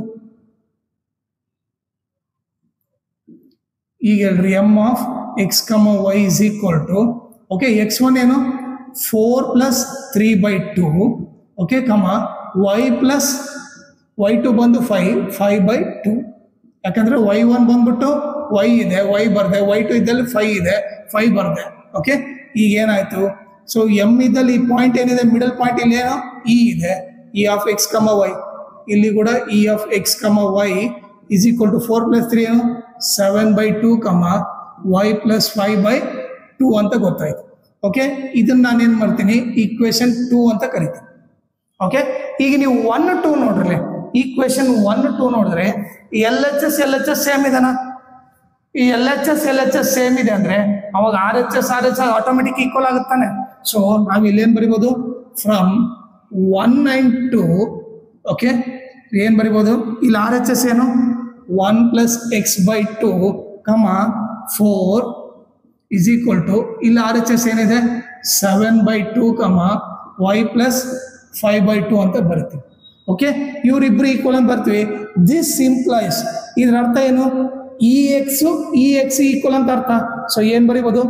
ಈಗ ಹೇಳ್ರಿ m of x, y is equal to, okay, x1 ಏನು 4 plus 3 by 2. Okay, y plus y2 ಬಂದು 5 by 2. ಯಾಕಂದ್ರೆ y1 ಬಂದ್ಬಿಟ್ಟು y ಇದೆ, y ಬರ್ದೆ, y2 ಇದ್ದಲ್ಲಿ 5 ಇದೆ, 5 ಬರ್ದೆ. ಓಕೆ, ಈಗ ಏನಾಯ್ತು, ಸೊ m ಇದ್ದಲ್ಲಿ ಈ ಪಾಯಿಂಟ್ ಏನಿದೆ, ಮಿಡಲ್ ಪಾಯಿಂಟ್ ಇಲ್ಲಿ ಏನೋ ಇ ಇದೆ, ಇ ಆಫ್ x, y. ಇಲ್ಲಿ ಕೂಡ E of x, y is equal to 4 plus 3 ಏನು 7 by 2, y plus 5 by 2 ಅಂತ ಗೊತ್ತಾಯ್ತು. ಓಕೆ, ಇದನ್ನ ನಾನೇನ್ ಮಾಡ್ತೀನಿ, ಈಕ್ವೇಶನ್ 2 ಅಂತ ಕರಿತೀನಿ. ಓಕೆ, ಈಗ ನೀವು 1 2 ನೋಡ್ರಿ, ಈಕ್ವೇಶನ್ 1 2 ನೋಡಿದ್ರೆ ಎಲ್ ಎಚ್ ಎಸ್ ಸೇಮ್ ಇದೆನಾ? ಈ ಎಲ್ ಎಚ್ ಎಸ್ ಸೇಮ್ ಇದೆ ಅಂದ್ರೆ ಅವಾಗ R H S automatic equal ಆಗುತ್ತಾನೆ. ಸೊ ನಾವ್ ಇಲ್ಲೇನ್ ಬರಿಬಹುದು, ಫ್ರಮ್ 1 and 2. ಓಕೆ, ಏನ್ ಬರಿಬಹುದು, ಇಲ್ಲಿ ಆರ್ ಎಚ್ ಎಸ್ ಏನು 1 plus x by 2 comma 4 is equal to ಇಲ್ಲಿ RHS ಏನಿದೆ 7 by 2 comma y plus 5 by 2 ಅಂತ ಬರ್ತೀವಿ. ಓಕೆ, ಇವರಿಬ್ರು ಈಕ್ವಲ್ ಅಂತ ಬರ್ತೀವಿ. ದಿಸ್ ಇಂಪ್ಲೈಸ್, ಇದರ ಅರ್ಥ ಏನು? ಇ ಎಕ್ಸ್ ಈಕ್ವಲ್ ಅಂತ ಅರ್ಥ. ಸೊ ಏನ್ ಬರೀಬಹುದು?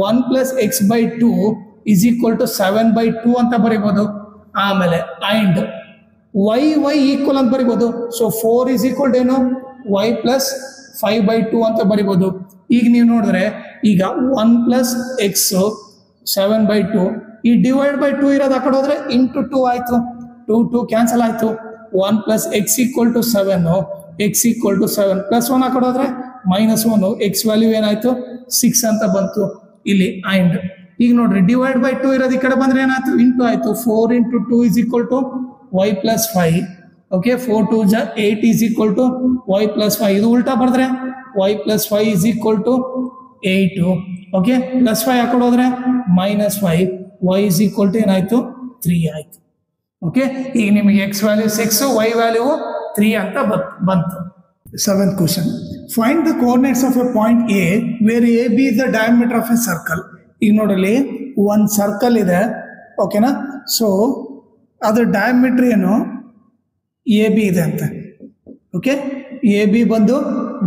1 plus x by 2 is equal to 7 by 2 ಅಂತ ಬರೀಬಹುದು. ಆಮೇಲೆ ಅಂಡ್ y ಈಕ್ವಲ್ ಅಂತ ಬರೀಬಹುದು. ಸೊ 4 is equal to ಏನು? y plus 5 by 2 ಅಂತ ಬರೀಬಹುದು. ಈಗ ನೀವು ನೋಡಿದ್ರೆ ಈಗ 1 plus x 7 by 2 ಈ ಡಿವೈಡ್ ಬೈ 2 ಇರೋದು ಆ ಕಡೆ ಹೋದ್ರೆ ಇಂಟು 2 ಆಯ್ತು. 2 ಕ್ಯಾನ್ಸಲ್ ಆಯ್ತು. 1 plus x equal to 7 x equal to 7 plus 1 ಆ ಕಡೆ ಹೋದ್ರೆ -1 x ವ್ಯಾಲ್ಯೂ ಏನಾಯ್ತು? 6 ಅಂತ ಬಂತು ಇಲ್ಲಿ. ಅಂಡ್ ಈಗ ನೋಡ್ರಿ ಡಿವೈಡ್ ಬೈ 2 ಇರೋದು ಈ ಕಡೆ ಬಂದ್ರೆ ಏನಾಯ್ತು? ಇಂಟು ಆಯ್ತು. 4 into 2 is equal to y plus 5. Okay, 4 2 ಜಾ 8 is equal to y plus 5. ಇದು ಉಲ್ಟಾ ಬರೆದ್ರೆ y plus 5 is equal to 8. Okay, plus 5 ಆ ಕಡೆ ಹೋದ್ರೆ -5, y is equal to ಏನಾಯ್ತು? 3 ಆಯ್ತು. ಓಕೆ, ಈಗ ನಿಮಗೆ x ವ್ಯಾಲ್ಯೂ 6 y ವ್ಯಾಲ್ಯೂ 3 ಅಂತ ಬಂತು. 7th question. Find the coordinates of a point A where AB is the diameter of a circle. ಈಗ ನೋಡಲಿ ಒಂದು ಸರ್ಕಲ್ ಇದೆ, ಓಕೆನಾ? ಸೊ ಅದ್ರ ಡಯಾಮೀಟರ್ ಏನು? AB ಇದೆ ಅಂತ. ಓಕೆ, AB ಬಂದು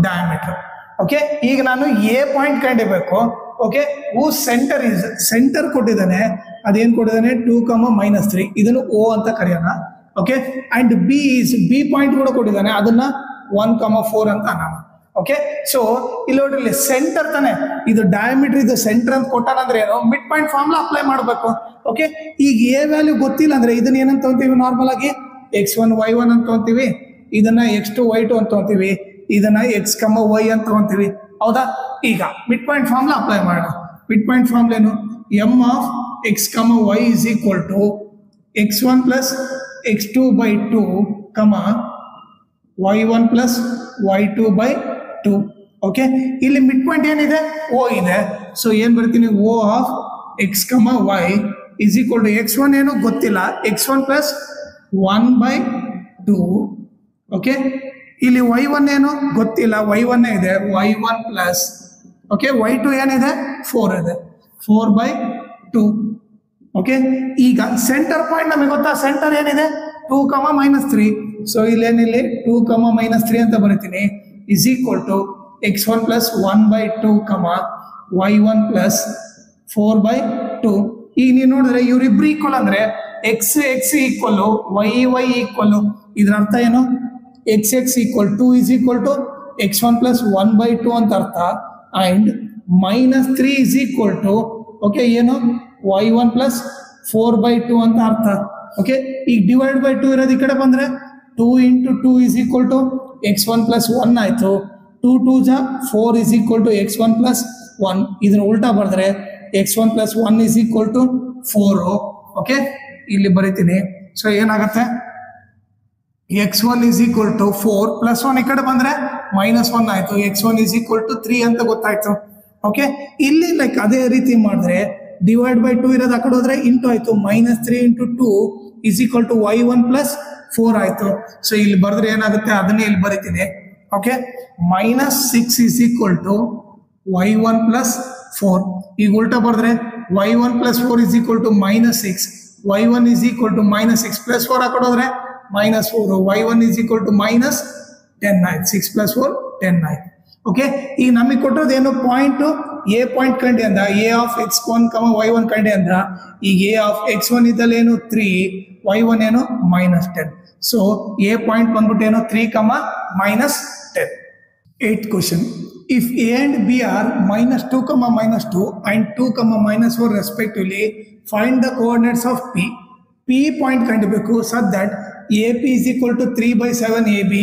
ಡಯಾಮೀಟರ್. ಓಕೆ, ಈಗ ನಾನು A ಪಾಯಿಂಟ್ ಕಂಡಿಬೇಕು. ಓಕೆ, ಹೂ ಸೆಂಟರ್ ಕೊಟ್ಟಿದ್ದಾನೆ. ಅದೇನ್ ಕೊಟ್ಟಿದ್ದಾನೆ? 2, -3. ಇದನ್ನು O ಅಂತ ಕರೆಯೋಣ. ಓಕೆ, ಅಂಡ್ ಬಿ ಪಾಯಿಂಟ್ ಕೂಡ ಕೊಟ್ಟಿದ್ದಾನೆ. ಅದನ್ನ 1, 4 ಅಂತ ಅನ್ನೋಣ. ಓಕೆ, ಸೊ ಇಲ್ಲಿ ನೋಡ್ರಿ ಸೆಂಟರ್ ತಾನೆ, ಇದು ಡಯಾಮೀಟರ್, ಇದು ಸೆಂಟರ್ ಅಂತ ಕೊಟ್ಟಾನ ಅಂದ್ರೆ ಏನು? ಮಿಡ್ ಪಾಯಿಂಟ್ ಫಾರ್ಮುಲಾ ಅಪ್ಲೈ ಮಾಡಬೇಕು. ಓಕೆ, ಈಗ ಎ ವ್ಯಾಲ್ಯೂ ಗೊತ್ತಿಲ್ಲ ಅಂದ್ರೆ ಇದನ್ನ ಏನಂತ ತಗೊಂತೀವಿ? ನಾರ್ಮಲ್ ಆಗಿ x1 y1 ಅಂತ ತಗೊಂತೀವಿ, ಇದನ್ನ x2 y2 ಅಂತ ತಗೊಂತೀವಿ, ಇದನ್ನ x, y ಅಂತ ತಗೊಂತೀವಿ. ಹೌದಾ? ಈಗ ಮಿಡ್ ಪಾಯಿಂಟ್ ಫಾರ್ಮುಲಾ ಅಪ್ಲೈ ಮಾಡೋಣ. ಮಿಡ್ ಪಾಯಿಂಟ್ ಫಾರ್ಮುಲಾ ಏನು? m of x, y is equal to x1 plus x2 by 2, y1 plus y2 by 2. Okay, ಇಲ್ಲಿ ಮಿಡ್ ಪಾಯಿಂಟ್ ಏನಿದೆ? O ಇದೆ. ಸೊ ಏನ್ ಬರ್ತೀನಿ? O of x, y is equal to x1 ಏನು ಗೊತ್ತಿಲ್ಲ, x1 plus 1 by 2. ಓಕೆ, ಇಲ್ಲಿ y1 ಏನು ಗೊತ್ತಿಲ್ಲ, y1 ಇದೆ, y1 plus ಓಕೆ y2 ಏನಿದೆ? 4 ಇದೆ, 4 by 2. ಓಕೆ, ಈಗ ಸೆಂಟರ್ ಪಾಯಿಂಟ್ ನಮಗೆ ಗೊತ್ತಾ? ಸೆಂಟರ್ ಏನಿದೆ? 2, -3. ಸೊ ಇಲ್ಲೇನಿಲ್ಲಿ 2, -3 ಅಂತ ಬರೀತೀನಿ. Is equal to x1 plus 1 by 2, y1 plus 4 by 2. ಈಗ ನೀವು ನೋಡಿದ್ರೆ ಇವರಿಬ್ರು ಈಕ್ವಲ್ ಅಂದ್ರೆ x ಈಕ್ವಲ್, y ಈಕ್ವಲ್. ಇದ್ರ ಅರ್ಥ ಏನು? x equal 2 is equal to x1 plus 1 by 2 ಅಂತ ಅರ್ಥ. And -3 is equal to okay ಏನು? y1 plus 4 by 2 ಅಂತ ಅರ್ಥ. ಓಕೆ, ಈಗ ಡಿವೈಡ್ ಬೈ 2 ಇರೋದು ಈ ಕಡೆ ಬಂದ್ರೆ 2 into 2 is equal to x1 plus 1 ಆಯ್ತು. 2 2 ಜಾ 4 is equal to x1 plus 1. ಇದನ್ನ ಉಲ್ಟಾ ಬರೆದ್ರೆ x1 plus 1 is equal to 4. Okay, ಇಲ್ಲಿ ಬರೀತೀನಿ. ಸೊ ಏನಾಗುತ್ತೆ? x1 is equal to 4 plus 1 ಈ ಕಡೆ ಬಂದ್ರೆ -1 ಆಯ್ತು. x1 is equal to 3 ಅಂತ ಗೊತ್ತಾಯ್ತು. ಓಕೆ, ಇಲ್ಲಿ ಲೈಕ್ ಅದೇ ರೀತಿ ಮಾಡಿದ್ರೆ ಡಿವೈಡ್ ಬೈ 2 ಇರೋದು ಆ ಕಡೆ ಹೋದ್ರೆ ಇಂಟು ಆಯ್ತು. -3 into 2 is equal to y1 plus 4 ಆಯ್ತು. ಸೊ ಇಲ್ಲಿ ಬರೆದ್ರೆ ಏನಾಗುತ್ತೆ? ಅದನ್ನೇ ಇಲ್ಲಿ ಬರೀತೀನಿ. Okay, -6 is equal to y1 plus 4. ಈಗ ಉಲ್ಟಾ ಬರೆದ್ರೆ y1 plus 4 is equal to -6, y1 is equal to -6 plus 4 ಆ ಕಡೆ ಹೋದ್ರೆ -4, y1 is equal to -10 ಆಯ್ತು. 6 plus 4 10 ಆಯ್ತು. ಓಕೆ, ಈಗ ನಮಗೆ ಕೊಟ್ಟದ್ದು ಏನು? ಪಾಯಿಂಟ್ ಎ ಪಾಯಿಂಟ್ ಕಂಡಿ ಅಂದ, ಎ ಆಫ್ x1, y1 ಕಂಡಿ ಅಂದ. ಈಗ ಎ ಆಫ್ x1 ಇದ್ದಲ್ಲಿ ಏನು? 3, y1 ಏನು? -10. ಸೊ ಎ ಪಾಯಿಂಟ್ ಬಂದ್ಬಿಟ್ಟು ಏನು? 3, -10. 8th question. If A and B are -2, -2 and 2, -4 respectively, find the coordinates of P. P point ಕಂಡಿಬೇಕು such that AP is equal to 3/7 AB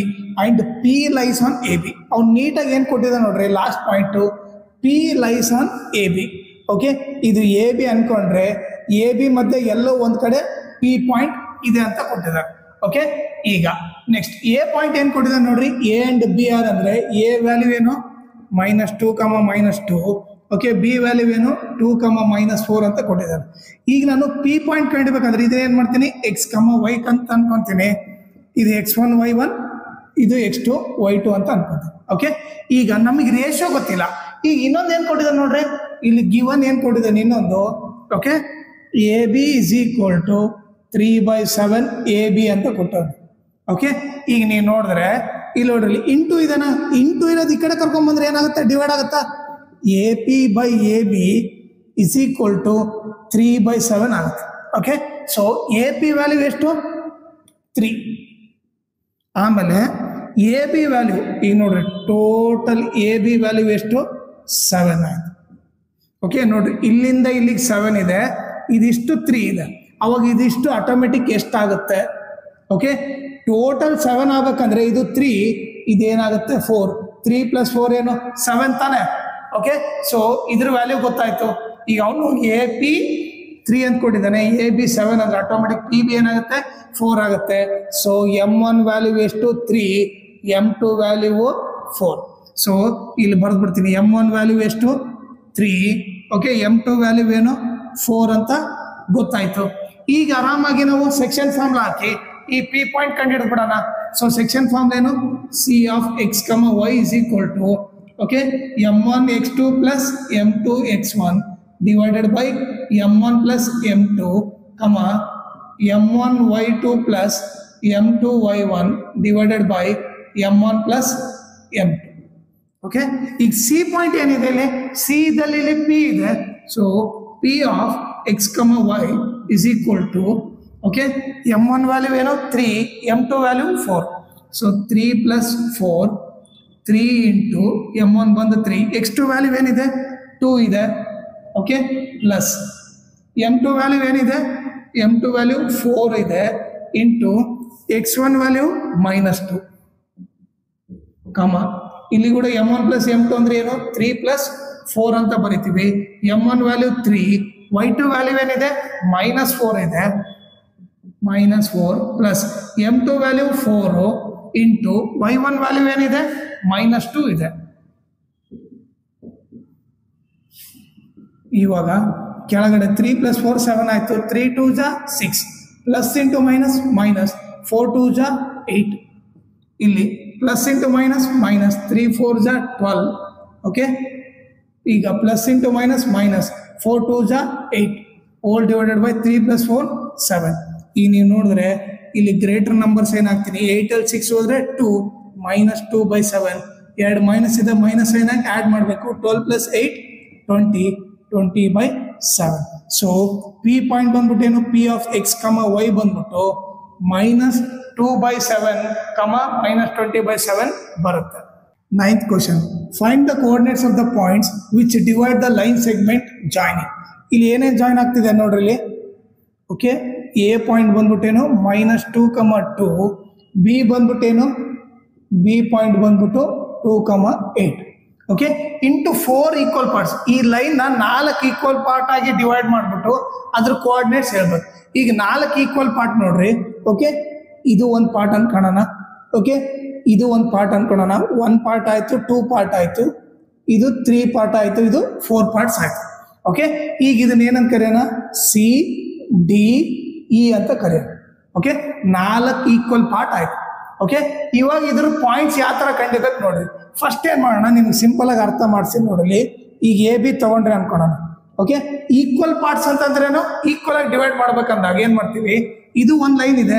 and P lies on AB. ಅವ್ನು ನೀಟಾಗಿ ಏನು ಕೊಟ್ಟಿದ್ದ ನೋಡ್ರಿ last point, P lies on AB. Okay, ಇದು AB ಅನ್ಕೊಂಡ್ರೆ AB ಮತ್ತೆ ಎಲ್ಲೋ ಒಂದ್ ಕಡೆ P ಪಾಯಿಂಟ್ ಇದೆ ಅಂತ ಕೊಟ್ಟಿದ್ದಾರೆ. ಓಕೆ, ಈಗ ನೆಕ್ಸ್ಟ್ ಎ ಪಾಯಿಂಟ್ ಏನು ಕೊಟ್ಟಿದ್ದಾರೆ ನೋಡ್ರಿ. ಎ ಅಂಡ್ ಬಿ ಆರ್ ಅಂದ್ರೆ ಎ ವ್ಯಾಲ್ಯೂ ಏನು? -2, -2. ಓಕೆ, ಬಿ ವ್ಯಾಲ್ಯೂ ಏನು? 2, -4 ಅಂತ ಕೊಟ್ಟಿದ್ದಾರೆ. ಈಗ ನಾನು ಪಿ ಪಾಯಿಂಟ್ ಕಂಡಿಬೇಕಂದ್ರೆ ಇದೇನು ಮಾಡ್ತೀನಿ? x, y ಅಂತ ಅನ್ಕೊಂತೀನಿ. ಇದು x1 y1, ಇದು x2 y2 ಅಂತ ಅನ್ಕೊಂತೀವಿ. ಓಕೆ, ಈಗ ನಮಗೆ ರೇಷಿಯೋ ಗೊತ್ತಿಲ್ಲ. ಈಗ ಇನ್ನೊಂದು ಏನು ಕೊಟ್ಟಿದ್ದಾನೆ ನೋಡ್ರಿ, ಇಲ್ಲಿ ಗಿವನ್ ಏನು ಕೊಟ್ಟಿದ್ದಾನೆ ಇನ್ನೊಂದು. Okay, AB is equal to 3/7 AB ಅಂತ ಕೊಟ್ಟವ್ರು. ಓಕೆ, ಈಗ ನೀವು ನೋಡಿದ್ರೆ ಇಲ್ಲಿ ನೋಡ್ರಿ ಇಂಟು ಇದನ್ನ, ಇಂಟು ಇರೋದು ಈ ಕಡೆ ಕರ್ಕೊಂಡ್ಬಂದ್ರೆ ಏನಾಗುತ್ತೆ, ಡಿವೈಡ್ ಆಗುತ್ತಾ. AP/AB ಇಸ್ ಈಕ್ವಲ್ ಟು 3/7 ಆಗುತ್ತೆ. ಓಕೆ, ಸೊ AP ವ್ಯಾಲ್ಯೂ ಎಷ್ಟು 3. ಆಮೇಲೆ AB ವ್ಯಾಲ್ಯೂ ಈಗ ನೋಡ್ರಿ ಟೋಟಲ್ AB ವ್ಯಾಲ್ಯೂ ಎಷ್ಟು 7 ಆಯ್ತು. ಓಕೆ, ನೋಡ್ರಿ ಇಲ್ಲಿಂದ ಇಲ್ಲಿಗೆ 7 ಇದೆ, ಇದಿಷ್ಟು 3 ಇದೆ. ಅವಾಗ ಇದಿಷ್ಟು ಆಟೋಮೆಟಿಕ್ ಎಷ್ಟಾಗುತ್ತೆ. ಓಕೆ, ಟೋಟಲ್ 7 ಆಗ್ಬೇಕಂದ್ರೆ ಇದು 3, ಇದೇನಾಗುತ್ತೆ 4. 3 + 4 ಏನು 7 ತಾನೆ. ಓಕೆ, ಸೊ ಇದ್ರ ವ್ಯಾಲ್ಯೂ ಗೊತ್ತಾಯ್ತು. ಈಗ ಅವನು AP 3 ಅಂತ ಕೊಟ್ಟಿದ್ದಾನೆ, AB 7 ಅಂದ್ರೆ ಆಟೋಮೆಟಿಕ್ PB ಏನಾಗುತ್ತೆ 4 ಆಗುತ್ತೆ. ಸೊ M1 ವ್ಯಾಲ್ಯೂ ಎಷ್ಟು 3, M2 ವ್ಯಾಲ್ಯೂ 4. ಸೊ ಇಲ್ಲಿ ಬರೆದ್ಬಿಡ್ತೀನಿ, M1 ವ್ಯಾಲ್ಯೂ ಎಷ್ಟು 3, ಓಕೆ, M2 ವ್ಯಾಲ್ಯೂ ಏನು 4 ಅಂತ ಗೊತ್ತಾಯ್ತು. ಈಗ ಆರಾಮಾಗಿ ನಾವು ಸೆಕ್ಷನ್ ಫಾರ್ಮ್ಲಾ ಹಾಕಿ ಈ P ಪಾಯಿಂಟ್ ಕಂಡು ಹಿಡಿದ್ಬಿಡೋಣ. ಸೊ ಸೆಕ್ಷನ್ ಫಾರ್ಮ್ ಏನು, C of x, y is equal to, okay, M1 x2 plus M2 x1 divided by M1 plus M2, M1 y2 plus M2 y1 divided by M1 plus M2. Okay, ಈಗ ಸಿ ಪಾಯಿಂಟ್ ಏನಿದೆ ಇಲ್ಲಿ, ಸಿ ಇದ್ದಲ್ಲಿ ಇಲ್ಲಿ ಪಿ ಇದೆ. So P of X Y is equal to, okay, M1 value ಏನು 3, M2 value 4. So 3 + 4, 3 into M1 ಬಂದು 3, x2 ವ್ಯಾಲ್ಯೂ ಏನಿದೆ 2 ಇದೆ. ಓಕೆ, ಪ್ಲಸ್ M2 ವ್ಯಾಲ್ಯೂ ಏನಿದೆ, M2 ವ್ಯಾಲ್ಯೂ 4 ಇದೆ, ಇಂಟು x1 ವ್ಯಾಲ್ಯೂ -2, ಇಲ್ಲಿ ಕೂಡ M1 + M2 ಅಂದ್ರೆ ಏನು 3 + 4 ಅಂತ ಬರಿತೀವಿ. M1 ವ್ಯಾಲ್ಯೂ 3, y2 ವ್ಯಾಲ್ಯೂ ಏನಿದೆ -4 ಇದೆ, -4 plus M2 value 4 into y1 value ಏನಿದೆ -2 ಇದೆ. ಇವಾಗ ಕೆಳಗಡೆ 3 + 4 7 ಆಯ್ತು, 3 2 = 6 ಪ್ಲಸ್ ಇಂಟು ಮೈನಸ್ ಮೈನಸ್ 4 2 = 8, ಇಲ್ಲಿ ಪ್ಲಸ್ ಇಂಟು ಮೈನಸ್ ಮೈನಸ್ 3 4 = 12. ಓಕೆ, ಈಗ plus into minus minus 4 2 = 8 whole divided by 3 + 4 7. ಈಗ ನೀವು ನೋಡಿದ್ರೆ ಇಲ್ಲಿ ಗ್ರೇಟರ್ ನಂಬರ್ಸ್ ಏನಾಗ್ತೀನಿ, 8 ಅಲ್ಲಿ 6 ಹೋದ್ರೆ 2 -2/7, 2 ಮೈನಸ್ ಇದೆ, ಮೈನಸ್ ಏನಾಗಿ ಆ್ಯಡ್ ಮಾಡಬೇಕು, 12 + 8 20, 20/7. ಸೊ ಪಿ ಪಾಯಿಂಟ್ ಬಂದ್ಬಿಟ್ಟು ಏನು, ಪಿ ಆಫ್ ಎಕ್ಸ್ ವೈ ಬಂದ್ಬಿಟ್ಟು -2/7, -20/7 ಬರುತ್ತೆ. 9th question, find the coordinates of the points which divide the line segment joining. ಇಲ್ಲಿ ಏನೇನು ಜಾಯಿನ್ ಆಗ್ತಿದೆ ನೋಡ್ರಿ ಇಲ್ಲಿ. ಓಕೆ, ಎ ಪಾಯಿಂಟ್ ಬಂದ್ಬಿಟ್ಟೇನು -2, 2, ಬಿ ಬಂದ್ಬಿಟ್ಟೇನು, ಬಿ ಪಾಯಿಂಟ್ ಬಂದ್ಬಿಟ್ಟು 2, 8. Okay, into 4 equal parts. ಈ ಲೈನ್ 4 ಈಕ್ವಲ್ ಪಾರ್ಟ್ ಆಗಿ ಡಿವೈಡ್ ಮಾಡಿಬಿಟ್ಟು ಅದ್ರ ಕೋಆರ್ಡಿನೇಟ್ಸ್ ಹೇಳ್ಬೇಕು. ಈಗ 4 ಈಕ್ವಲ್ ಪಾರ್ಟ್ ನೋಡ್ರಿ. ಓಕೆ, ಇದು ಒಂದು ಪಾರ್ಟ್ ಅನ್ಕೊಳ್ಳೋಣ. ಓಕೆ, ಇದು ಒಂದು ಪಾರ್ಟ್ ಅನ್ಕೊಳ್ಳೋಣ. 1 ಪಾರ್ಟ್ ಆಯ್ತು, 2 ಪಾರ್ಟ್ ಆಯ್ತು, ಇದು 3 ಪಾರ್ಟ್ ಆಯ್ತು, ಇದು 4 ಪಾರ್ಟ್ಸ್ ಆಯ್ತು. ಓಕೆ, ಈಗ ಇದನ್ನ ಏನಂತ ಕರೆಯೋಣ, ಸಿ ಡಿ ಇ ಅಂತ ಕರೆಯೋಣ. ಓಕೆ, 4 ಈಕ್ವಲ್ ಪಾರ್ಟ್ ಆಯ್ತು. ಓಕೆ, ಇವಾಗ ಇದ್ರ ಪಾಯಿಂಟ್ಸ್ ಯಾವ ಥರ ಕಂಡಿಬೇಕು ನೋಡ್ರಿ. ಫಸ್ಟ್ ಏನು ಮಾಡೋಣ, ನಿಮ್ಗೆ ಸಿಂಪಲ್ ಆಗಿ ಅರ್ಥ ಮಾಡಿಸಿ ನೋಡಲಿ. ಈಗ ಎ ಬಿ ತಗೊಂಡ್ರೆ ಅನ್ಕೊಳ್ಳೋಣ. ಓಕೆ, ಈಕ್ವಲ್ ಪಾರ್ಟ್ಸ್ ಅಂತಂದ್ರೇನು, ಈಕ್ವಲ್ ಆಗಿ ಡಿವೈಡ್ ಮಾಡ್ಬೇಕಂದಾಗ ಏನು ಮಾಡ್ತೀವಿ, ಇದು ಒಂದು ಲೈನ್ ಇದೆ,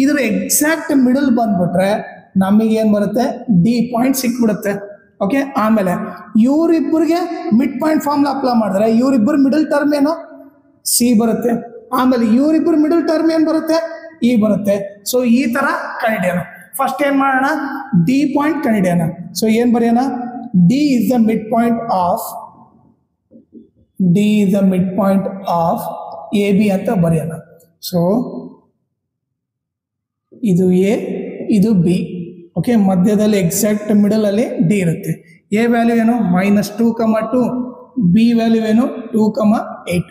ಇದ್ರ ಎಕ್ಸಾಕ್ಟ್ ಮಿಡಲ್ ಬಂದ್ಬಿಟ್ರೆ ನಮಗೆ ಏನು ಬರುತ್ತೆ, ಡಿ ಪಾಯಿಂಟ್ ಸಿಕ್ಬಿಡುತ್ತೆ. ಓಕೆ, ಆಮೇಲೆ ಇವರಿಬ್ಬರಿಗೆ ಮಿಡ್ ಪಾಯಿಂಟ್ ಫಾರ್ಮ್ಲ ಅಪ್ಲೈ ಮಾಡಿದ್ರೆ ಇವರಿಬ್ಬರು ಮಿಡಲ್ ಟರ್ಮ್ ಏನು ಸಿ ಬರುತ್ತೆ. ಆಮೇಲೆ ಇವರಿಬ್ಬರು ಮಿಡಲ್ ಟರ್ಮ್ ಏನು ಬರುತ್ತೆ, ಇ ಬರುತ್ತೆ. ಸೊ ಈ ಥರ ಕಂಡಿಡಿಯೋಣ. ಫಸ್ಟ್ ಏನು ಮಾಡೋಣ, ಡಿ ಪಾಯಿಂಟ್ ಕಂಡಿಡಿಯೋಣ. ಸೊ ಏನು ಬರೆಯೋಣ, D is the mid point of, D is the mid point of A B ಅಂತ ಬರೆಯೋಣ. ಸೊ ಇದು ಎ, ಇದು ಬಿ. ಓಕೆ, ಮಧ್ಯದಲ್ಲಿ ಎಕ್ಸಾಕ್ಟ್ ಮಿಡಲ್ ಅಲ್ಲಿ ಡಿ ಇರುತ್ತೆ. ಎ ವ್ಯಾಲ್ಯೂ ಏನು -2, 2, ಬಿ ವ್ಯಾಲ್ಯೂ ಏನು 2, 8.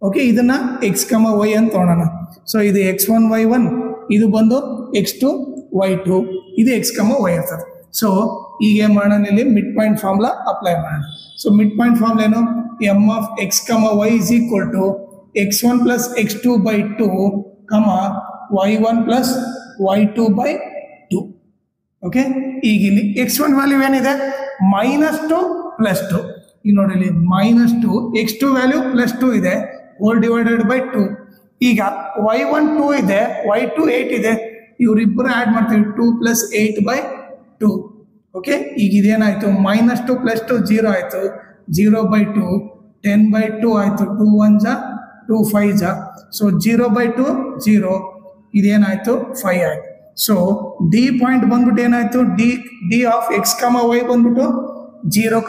ಓಕೆ, ಇದನ್ನ ಎಕ್ಸ್ ವೈ ಅಂತ ತೊಗೊಳೋಣ. ಸೊ ಇದು x1 y1, ಇದು ಬಂದು x2 y2, ಇದು x ವೈ ಇರ್ತದೆ. ಸೊ ಈಗ ಏನು ಮಾಡೋಣ, ಇಲ್ಲಿ ಮಿಡ್ ಪಾಯಿಂಟ್ ಫಾರ್ಮ್ಲಾ ಅಪ್ಲೈ ಮಾಡೋಣ. ಸೊ ಮಿಡ್ ಪಾಯಿಂಟ್ ಫಾರ್ಮ್ಲಾ ಏನು, M of X Y is equal to x1 + x2/2, y1 + y2/2. Okay. ಈಗ ಇಲ್ಲಿ x1 ವ್ಯಾಲ್ಯೂ ಏನಿದೆ -2 +2. ಈಗ ನೋಡಿ ಇಲ್ಲಿ -2 x2 ವ್ಯಾಲ್ಯೂ +2 ಇದೆ ಹೋಲ್ ಡಿವೈಡೆಡ್ ಬೈ 2. ಈಗ y1 2 ಇದೆ y2 8 ಇದೆ, ಇವರಿಬ್ಬರು ಆ್ಯಡ್ ಮಾಡ್ತೀವಿ 2 + 8/2. ಓಕೆ. ಈಗ ಇದೇನಾಯಿತು -2 +2 0 ಆಯಿತು, 0/2 10/2 ಆಯಿತು, 2 1 ಜಾ 2 5 ಜಾ, ಸೊ 0/2 0, ಇದೇನಾಯಿತು 5 ಆಯಿತು. ಸೊ ಡಿ ಪಾಯಿಂಟ್ ಬಂದ್ಬಿಟ್ಟು ಏನಾಯಿತು ಡಿ ಆಫ್ x, y ಬಂದ್ಬಿಟ್ಟು 0,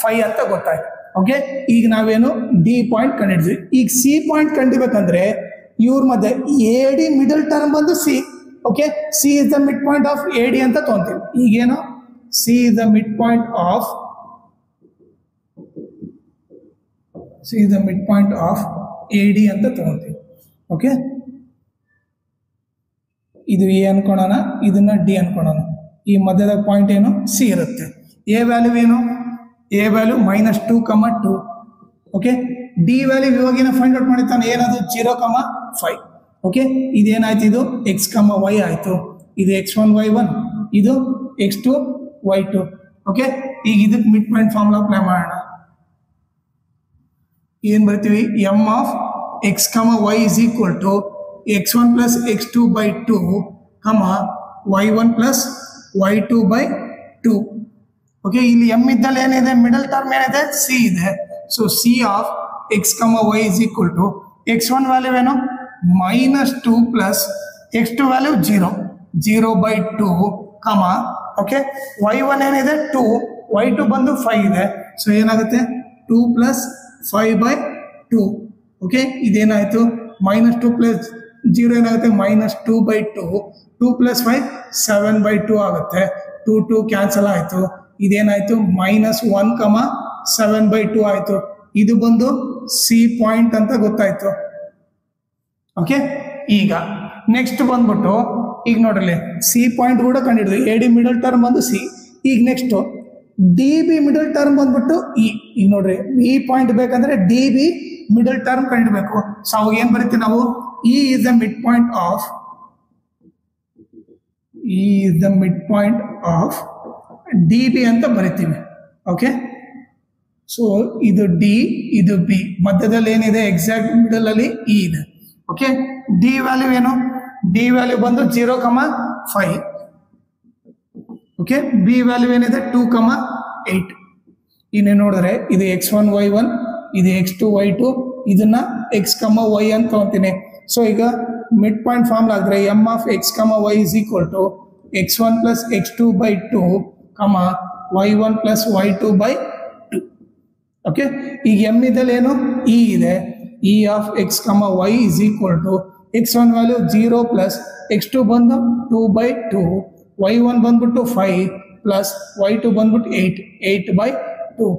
5 ಅಂತ ಗೊತ್ತಾಯ್ತು. ಓಕೆ. ಈಗ ನಾವೇನು ಡಿ ಪಾಯಿಂಟ್ ಕಂಡಿದ್ವಿ. ಈಗ ಸಿ ಪಾಯಿಂಟ್ ಕಂಡಿಬೇಕಂದ್ರೆ ಇವ್ರ ಮಧ್ಯೆ ಎ ಡಿ ಮಿಡಲ್ ಟರ್ಮ್ ಬಂದು C. Okay. C is the mid point of A D ಅಂತ ತೊಗೊಂತೀವಿ. ಈಗೇನು C is the mid point of A D ಅಂತ ತಗೊಂತೀವಿ. ಓಕೆ. ಇದು ಎ ಅನ್ಕೊಳ್ಳೋಣ, ಇದನ್ನ ಡಿ ಅನ್ಕೊಳ್ಳೋಣ. ಈ ಮಧ್ಯದ ಪಾಯಿಂಟ್ ಏನು ಸಿ ಇರುತ್ತೆ. ಎ ವ್ಯಾಲ್ಯೂ ಏನು A value -2, 2. Okay. D value ಇವಾಗಿನ ಫೈಂಡ್ ಔಟ್ ಮಾಡಿರ್ತಾನೆ, ಏನದು 0, 5. ಓಕೆ. ಇದೇನಾಯ್ತು ಇದು x, y ಆಯಿತು, ಇದು x1 y1, ಇದು x2 y2. ಓಕೆ. ಈಗ ಇದಕ್ಕೆ ಮಿಡ್ ಪಾಯಿಂಟ್ ಫಾರ್ಮುಲಾ ಅಪ್ಲೈ ಮಾಡೋಣ. ಏನು ಬರ್ತೀವಿ m of x, y is equal to x1 + x2/2, y1 + y2/2. Okay. ಇಲ್ಲಿ m ಇದ್ದಲ್ಲಿ ಏನಿದೆ ಮಿಡಲ್ ಟರ್ಮ್ ಏನಿದೆ ಸಿ ಇದೆ. So C of x, y is equal to x1 value ಏನು -2 + x2 ವ್ಯಾಲ್ಯೂ 0, 0/2, ಓಕೆ. y1 ಏನಿದೆ 2, y2 ಬಂದು 5 ಇದೆ. ಸೊ ಏನಾಗುತ್ತೆ 2 + 5/2. ಓಕೆ. ಇದೇನಾಯಿತು -2 + 0 ಏನಾಗುತ್ತೆ -2/2, 2 + 5 7/2 ಆಗುತ್ತೆ, 2 2 ಕ್ಯಾನ್ಸಲ್ ಆಯಿತು. ಇದೇನಾಯಿತು -1, 7/2 ಆಯಿತು. ಇದು ಬಂದು ಸಿ ಪಾಯಿಂಟ್ ಅಂತ ಗೊತ್ತಾಯ್ತು. ಓಕೆ. ಈಗ ನೆಕ್ಸ್ಟ್ ಬಂದ್ಬಿಟ್ಟು ಈಗ ನೋಡ್ರಿ ಸಿ ಪಾಯಿಂಟ್ ಕೂಡ ಕಂಡಿಡಿದ್ವಿ, ಎ ಡಿ ಮಿಡಲ್ ಟರ್ಮ್ ಬಂದು ಸಿ. ಈಗ next D B middle term ಬಂದ್ಬಿಟ್ಟು ಇ. ಈಗ ನೋಡ್ರಿ ಈ ಪಾಯಿಂಟ್ ಬೇಕಂದ್ರೆ ಡಿ ಬಿ ಮಿಡಲ್ ಟರ್ಮ್ ಕಂಡಿಡ್ಬೇಕು. ಸೊ ಅವಾಗ ಏನು ಬರೀತೀವಿ ನಾವು E is the mid point of D B ಅಂತ ಬರಿತೀವಿ. ಓಕೆ. ಸೊ ಇದು ಡಿ, ಇದು ಬಿ, ಮಧ್ಯದಲ್ಲಿ ಏನಿದೆ ಎಕ್ಸಾಕ್ಟ್ ಮಿಡಲ್ ಅಲ್ಲಿ ಇ ಇದೆ. ಓಕೆ. ಡಿ ವ್ಯಾಲ್ಯೂ ಏನು ಡಿ ವ್ಯಾಲ್ಯೂ ಬಂದು 0, 5. ಓಕೆ. ಬಿ ವ್ಯಾಲ್ಯೂ ಏನಿದೆ 2, 8. ಇನ್ನೇ ನೋಡಿದ್ರೆ ಇದು x1 y1, ಇದು x2 y2, ಇದನ್ನ x, y ಅಂತ ತಗೊಂತೀನಿ. ಸೊ ಈಗ ಮಿಡ್ ಪಾಯಿಂಟ್ ಫಾರ್ಮ್ ಆಗಿದ್ರೆ m of x, y is equal to x1 + x2/2, y1 + y2/2. Okay. ಈಗ m ಇದ್ದಲ್ಲಿ ಏನು ಇ ಇದೆ, E of x, y is equal to x1 value 0 + x2 ಬಂದು 2/2, y1 ಬಂದ್ಬಿಟ್ಟು 5 + y2 ಬಂದ್ಬಿಟ್ಟು 8, 8/2.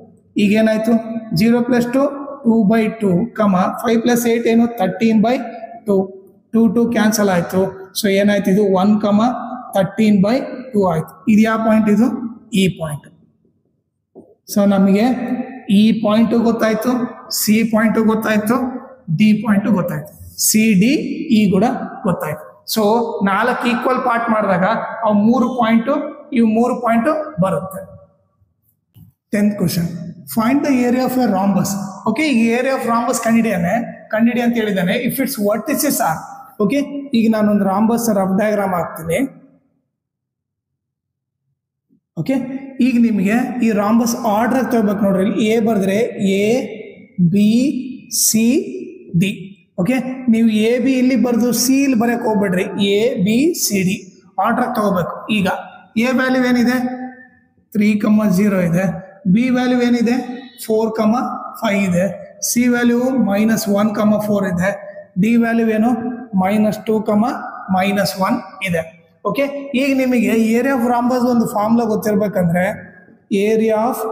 ಈಗೇನಾಯ್ತು 0 + 2 2/2, 5 + 8 ಏನು 13/2, 2 2 ಕ್ಯಾನ್ಸಲ್ ಆಯಿತು. ಸೊ ಏನಾಯ್ತು ಇದು 1, 13/2 ಆಯಿತು. ಇದು ಯಾವ ಪಾಯಿಂಟ್ ಇದು ಇ ಪಾಯಿಂಟ್. ಸೊ ನಮಗೆ ಇ ಪಾಯಿಂಟು ಗೊತ್ತಾಯ್ತು, ಸಿ ಪಾಯಿಂಟು ಗೊತ್ತಾಯ್ತು, ಡಿ ಪಾಯಿಂಟು ಗೊತ್ತಾಯ್ತು, ಸಿ ಡಿ ಇ ಕೂಡ ಗೊತ್ತಾಯ್ತು. ಸೊ 4 ಈಕ್ವಲ್ ಪಾರ್ಟ್ ಮಾಡಿದಾಗ ಅವು 3 ಪಾಯಿಂಟು, ಇವು 3 ಪಾಯಿಂಟು ಬರುತ್ತೆ. 10th question, find the area of a rhombus. Okay. ಈಗ ಏರಿಯಾ ಆಫ್ ರಾಂಬಸ್ ಕಂಡಿಡಿ ಅಂತ ಹೇಳಿದ್ದಾನೆ. If its vertices are. Okay. ಈಗ ನಾನೊಂದು ರಾಂಬಸ್ ರಫ್ ಡಯಾಗ್ರಾಮ್ ಹಾಕ್ತೀನಿ. ಓಕೆ. ಈಗ ನಿಮಗೆ ಈ ರಾಂಬಸ್ ಆರ್ಡರ್ ತಗೋಬೇಕು ನೋಡ್ರಿ. ಎ ಬರೆದ್ರೆ A B C D. Okay. ನೀವು ಎ ಬಿ ಇಲ್ಲಿ ಬರೆದು ಸಿ ಇಲ್ಲಿ ಬರೆಯಕ್ಕೆ ಹೋಗ್ಬೇಡ್ರಿ, A B C D order ತಗೋಬೇಕು. ಈಗ ಎ ವ್ಯಾಲ್ಯೂ ಏನಿದೆ 3, 0 ಇದೆ, ಬಿ ವ್ಯಾಲ್ಯೂ ಏನಿದೆ 4, 5 ಇದೆ, ಸಿ ವ್ಯಾಲ್ಯೂ -1, 4 ಇದೆ, ಡಿ ವ್ಯಾಲ್ಯೂ ಏನು -2, -1 ಇದೆ. ಓಕೆ. ಈಗ ನಿಮಗೆ ಏರಿಯಾ ಆಫ್ ರಾಂಬಸ್ ಒಂದು ಫಾರ್ಮುಲಾ ಗೊತ್ತಿರಬೇಕಂದ್ರೆ area of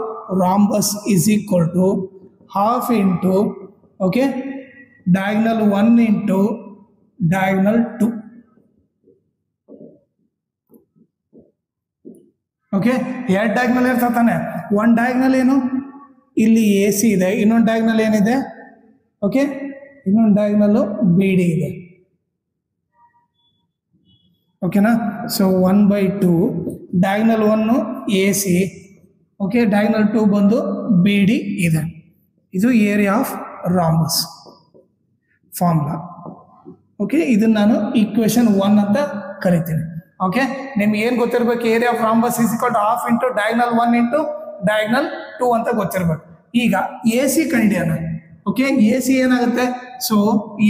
rhombus is equal to half into okay diagonal 1 into diagonal 2. Okay. 2 diagonal ಇರ್ತದೆ ತಾನೆ. 1 ಡಯಾಗ್ನಲ್ ಏನು ಇಲ್ಲಿ ಎ ಸಿ ಇದೆ, ಇನ್ನೊಂದು ಡಯಾಗ್ನಲ್ ಏನಿದೆ ಓಕೆ, ಇನ್ನೊಂದು ಡಯಾಗ್ನಲ್ಲು ಬಿ ಡಿ ಇದೆ. ಓಕೆನಾ. So 1/2 diagonal 1 A C, okay, diagonal 2 ಬಂದು ಬಿ ಡಿ ಇದೆ. ಇದು area of rhombus formula. Okay, ಇದನ್ನ ನಾನು ಈಕ್ವೇಶನ್ 1 ಅಂತ ಕರಿತೀನಿ. ಓಕೆ, ನಿಮ್ಗೆ ಏನು ಗೊತ್ತಿರಬೇಕು, area of rhombus is equal to half into diagonal 1 into diagonal 2 ಅಂತ ಗೊತ್ತಿರಬೇಕು. ಈಗ ಎ ಸಿ ಕಂಡಿಡಿಯೋಣ. ಓಕೆ, ಎ ಸಿ ಏನಾಗುತ್ತೆ, ಸೊ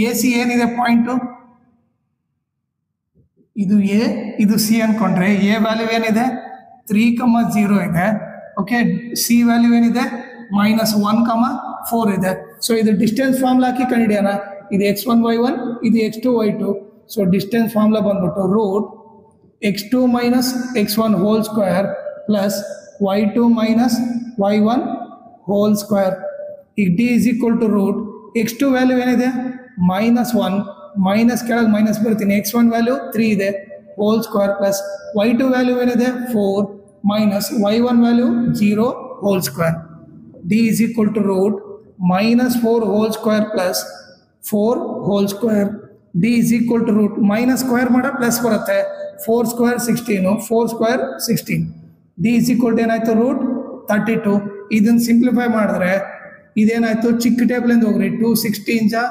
ಎ ಸಿ ಏನಿದೆ ಪಾಯಿಂಟು, ಇದು ಎ ಇದು ಸಿ ಅನ್ಕೊಂಡ್ರೆ ಎ ವ್ಯಾಲ್ಯೂ ಏನಿದೆ 3,0 ಇದೆ. ಓಕೆ, ಸಿ ವ್ಯಾಲ್ಯೂ ಏನಿದೆ -1,4 ಇದೆ. ಸೊ ಇದು ಡಿಸ್ಟೆನ್ಸ್ ಫಾರ್ಮುಲಾ ಹಾಕಿ ಕಂಡಿಡಿಯೋಣ. ಇದು x1 y1, ಇದು x2 y2. So distance formula ಬಂದ್ಬಿಟ್ಟು root x2 minus x1 whole square plus y2 minus y1 whole square. ಈಗ D is equal to root x2 value ಏನಿದೆ -1, ಮೈನಸ್ ಕೆಳಗೆ ಮೈನಸ್ ಬರ್ತೀನಿ, x1 ವ್ಯಾಲ್ಯೂ 3 ಇದೆ hole square plus y2 value ಏನಿದೆ 4 minus y1 value 0 whole square. D is equal to root -4 whole square plus 4 whole square. D is equal to root minus square ಮಾಡೋ ಪ್ಲಸ್ ಬರುತ್ತೆ, 4 square 16, 4 square 16. D is equal to ಏನಾಯ್ತು ರೂಟ್ 32. ಇದನ್ನು ಸಿಂಪ್ಲಿಫೈ ಮಾಡಿದ್ರೆ ಇದೇನಾಯ್ತು, ಚಿಕ್ಕ ಟೇಬಲಿಂದ ಹೋಗ್ರಿ, 2 16 ಜಾ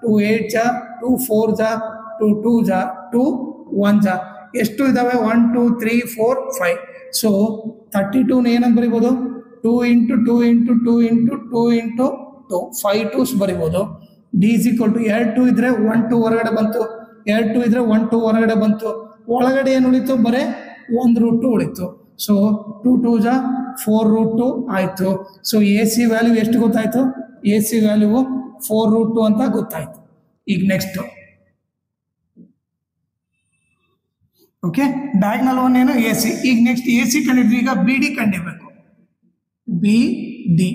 2 8 ಜಾ 2 4 ಜಾ 2 2 ಜಾ 2 1 ಜಾ ಎಷ್ಟು ಇದಾವೆ 1 2 3 4 5. ಸೊ 32 ಏನಂತ ಬರಿಬೋದು, 2 into 2 into 2 into 2 into 2 5 2s ಬರಿಬೋದು. ಡಿ ಇಸ್ ಈಕ್ವಲ್ ಟು 2 2 ಇದ್ರೆ 1 2 ಹೊರಗಡೆ ಬಂತು, 2 2 ಇದ್ರೆ 1 2 ಹೊರಗಡೆ ಬಂತು, ಒಳಗಡೆ ಏನು ಉಳಿತು, ಬರೇ 1 ರೂಟ್ 2 ಉಳಿತು. ಸೊ 2 2 ಜಾ 4 ರೂಟ್ 2 ಆಯಿತು. ಸೊ ಎ ಸಿ ವ್ಯಾಲ್ಯೂ ಎಷ್ಟು ಗೊತ್ತಾಯಿತು, ಎ ಸಿ ವ್ಯಾಲ್ಯೂ 4 ರೂಟ್ 2 ಅಂತ ಗೊತ್ತಾಯಿತು. ಈಗ ನೆಕ್ಸ್ಟ್ ಓಕೆ, ಡಯಾಗ್ನಲ್ 1 ಏನು ಎ ಸಿ. ಈಗ ನೆಕ್ಸ್ಟ್ ಎ ಸಿ ಕಂಡಿದ್ವಿ, ಈಗ ಬಿ ಡಿ ಕಂಡಿಬೇಕು. ಬಿ ಡಿ,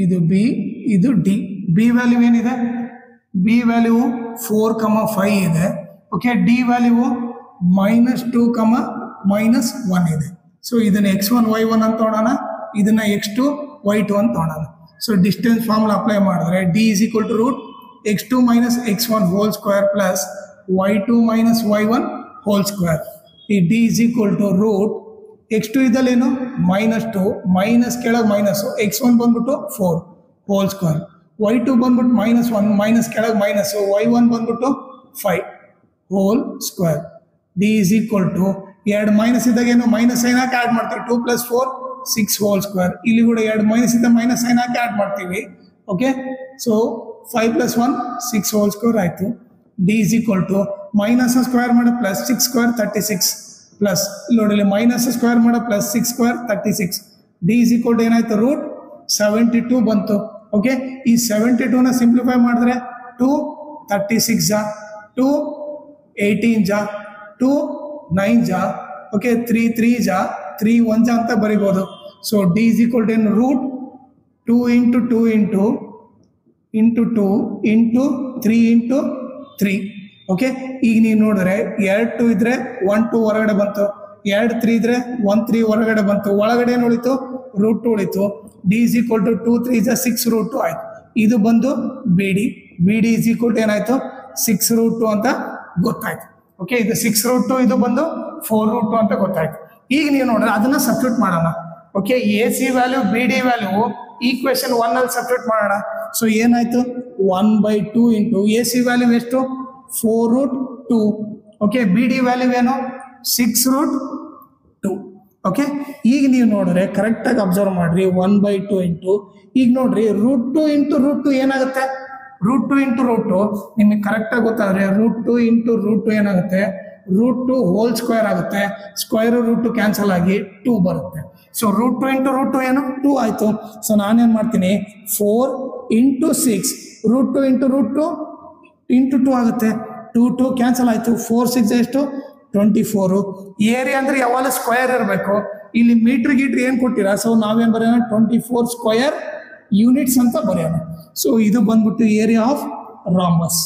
ಇದು ಬಿ ಇದು ಡಿ. ಬಿ ವ್ಯಾಲ್ಯೂ ಏನಿದೆ, ಬಿ ವ್ಯಾಲ್ಯೂ 4,5 ಇದೆ. ಓಕೆ, ಡಿ ವ್ಯಾಲ್ಯೂ -2, -1 ಇದೆ. ಸೊ ಇದನ್ನ x1 y1 ಅಂತ ನೋಡೋಣ, ಇದನ್ನ x2 y2 ಅಂತ ನೋಡೋಣ. ಸೊ ಡಿಸ್ಟೆನ್ಸ್ ಫಾರ್ಮುಲಾ ಅಪ್ಲೈ ಮಾಡಿದ್ರೆ D is equal to root x2 minus x1 whole square plus y2 minus y1 whole square. ಈ D is equal to root x2 ಇದ್ದಲ್ಲೇನು -2 ಮೈನಸ್ ಕೆಳಗೆ ಮೈನಸ್ಸು, x1 ಬಂದ್ಬಿಟ್ಟು 4 ಹೋಲ್ ಸ್ಕ್ವೇರ್, y2 ಬಂದ್ಬಿಟ್ಟು -1 ಮೈನಸ್ ಕೆಳಗೆ ಮೈನಸ್ಸು, y1 ಬಂದ್ಬಿಟ್ಟು 5 whole square. D is equal to 2 minus ಇದ್ದಾಗ ಏನು ಮೈನಸ್ ಸೈನ್ ಹಾಕಿ ಆ್ಯಡ್ ಮಾಡ್ತೀವಿ, 2 + 4 6 ಹೋಲ್ ಸ್ಕ್ವೇರ್. ಇಲ್ಲಿ ಕೂಡ 2 ಮೈನಸ್ ಇದ್ದ ಮೈನಸ್ ಸೈನ್ ಹಾಕಿ ಆ್ಯಡ್ ಮಾಡ್ತೀವಿ. ಓಕೆ, ಸೊ 5 + 1 6 ಹೋಲ್ ಸ್ಕ್ವೇರ್ ಆಯಿತು. D is equal to minus square ಮಾಡೋ ಪ್ಲಸ್ 6 ಸ್ಕ್ವೇರ್ 36 ಪ್ಲಸ್ ನೋಡಿ ಮೈನಸ್ ಸ್ಕ್ವೇರ್ ಮಾಡೋ plus 6 square 36. D is equal to ಏನಾಯ್ತು ರೂಟ್ 72 ಬಂತು. ಓಕೆ, ಈ 72ನ ಸಿಂಪ್ಲಿಫೈ ಮಾಡಿದ್ರೆ 2 36 ಜಾ 2 18 ಜಾ 2 9 ಜಾ, ಓಕೆ 3 3 ಜಾ 3 1 ಜಾ ಅಂತ ಬರಿಬೋದು. So D is equal to ಏನು root 2 into 2 into 2 into 3 into 3. Okay, ಈಗ ನೀವು ನೋಡಿದ್ರೆ 2 2 ಇದ್ರೆ 1 2 ಹೊರಗಡೆ ಬಂತು, 2 3 ಇದ್ರೆ 1 3 ಹೊರಗಡೆ ಬಂತು, ಒಳಗಡೆ ಏನು ಉಳಿತು ರೂಟ್ 2 ಉಳಿತು. ಡಿ ಇಸ್ ಈಕ್ವಲ್ ಟು 2 3 ಜಾ 6 ರೂಟ್ 2 ಆಯ್ತು. ಇದು ಬಂದು B D. B D is equal to ಏನಾಯ್ತು 6 ರೂಟ್ 2 ಅಂತ ಗೊತ್ತಾಯ್ತು. ಓಕೆ, ಇದು 6 ರೂಟ್ 2, ಇದು ಬಂದು 4 ರೂಟ್ 2 ಅಂತ ಗೊತ್ತಾಯ್ತು. ಈಗ ನೀವು ನೋಡಿದ್ರೆ ಅದನ್ನ ಸಬ್ಸ್ಟಿಟ್ಯೂಟ್ ಮಾಡೋಣ. Okay, A C value B D value equation 1 ಅಲ್ಲಿ ಸಬ್ಸ್ಟಿಟ್ಯೂಟ್ ಮಾಡೋಣ. ಸೊ ಏನಾಯ್ತು 1/2 ಇಂಟು ಎ ಸಿ ವ್ಯಾಲ್ಯೂ ಎಷ್ಟು 4 root 2. Okay, B D value ಏನು 6 ರೂಟ್ 2. ಓಕೆ, ಈಗ ನೀವು ನೋಡಿದ್ರೆ ಕರೆಕ್ಟಾಗಿ ಅಬ್ಸರ್ವ್ ಮಾಡ್ರಿ 1/2 ಇಂಟು, ಈಗ ನೋಡ್ರಿ ರೂಟ್ 2 ಇಂಟು ರೂಟ್ 2 ಏನಾಗುತ್ತೆ, ರೂಟ್ 2 ಇಂಟು ರೂಟ್ 2 ನಿಮಗೆ ಕರೆಕ್ಟಾಗಿ ಗೊತ್ತಾದ್ರೆ ರೂಟ್ 2 ಇಂಟು ರೂಟ್ 2 ಏನಾಗುತ್ತೆ ರೂಟ್ 2 ಹೋಲ್ ಸ್ಕ್ವೇರ್ ಆಗುತ್ತೆ, ಸ್ಕ್ವೇರ್ ರೂಟ್ 2 ಕ್ಯಾನ್ಸಲ್ ಆಗಿ 2 ಬರುತ್ತೆ. ಸೊ ರೂಟ್ 2 ಇಂಟು ರೂಟ್ 2 ಏನು 2 ಆಯಿತು. ಸೊ ನಾನೇನು ಮಾಡ್ತೀನಿ 4 into 6 root 2 into root 2 into 2 ಆಗುತ್ತೆ, 2 2 ಕ್ಯಾನ್ಸಲ್ ಆಯಿತು, 4 6 ಎಷ್ಟು 24. ಏರಿಯಾ ಅಂದರೆ ಯಾವಾಗ ಸ್ಕ್ವೇರ್ ಇರಬೇಕು, ಇಲ್ಲಿ ಮೀಟ್ರ್ ಗೀಟ್ರ್ ಏನು ಕೊಟ್ಟಿರಾ, ಸೊ ನಾವೇನು ಬರೆಯೋಣ 24 ಸ್ಕ್ವೇರ್ ಯೂನಿಟ್ಸ್ ಅಂತ ಬರೆಯೋಣ. ಸೊ ಇದು ಬಂದ್ಬಿಟ್ಟು ಏರಿಯಾ ಆಫ್ ರಾಂಬಸ್.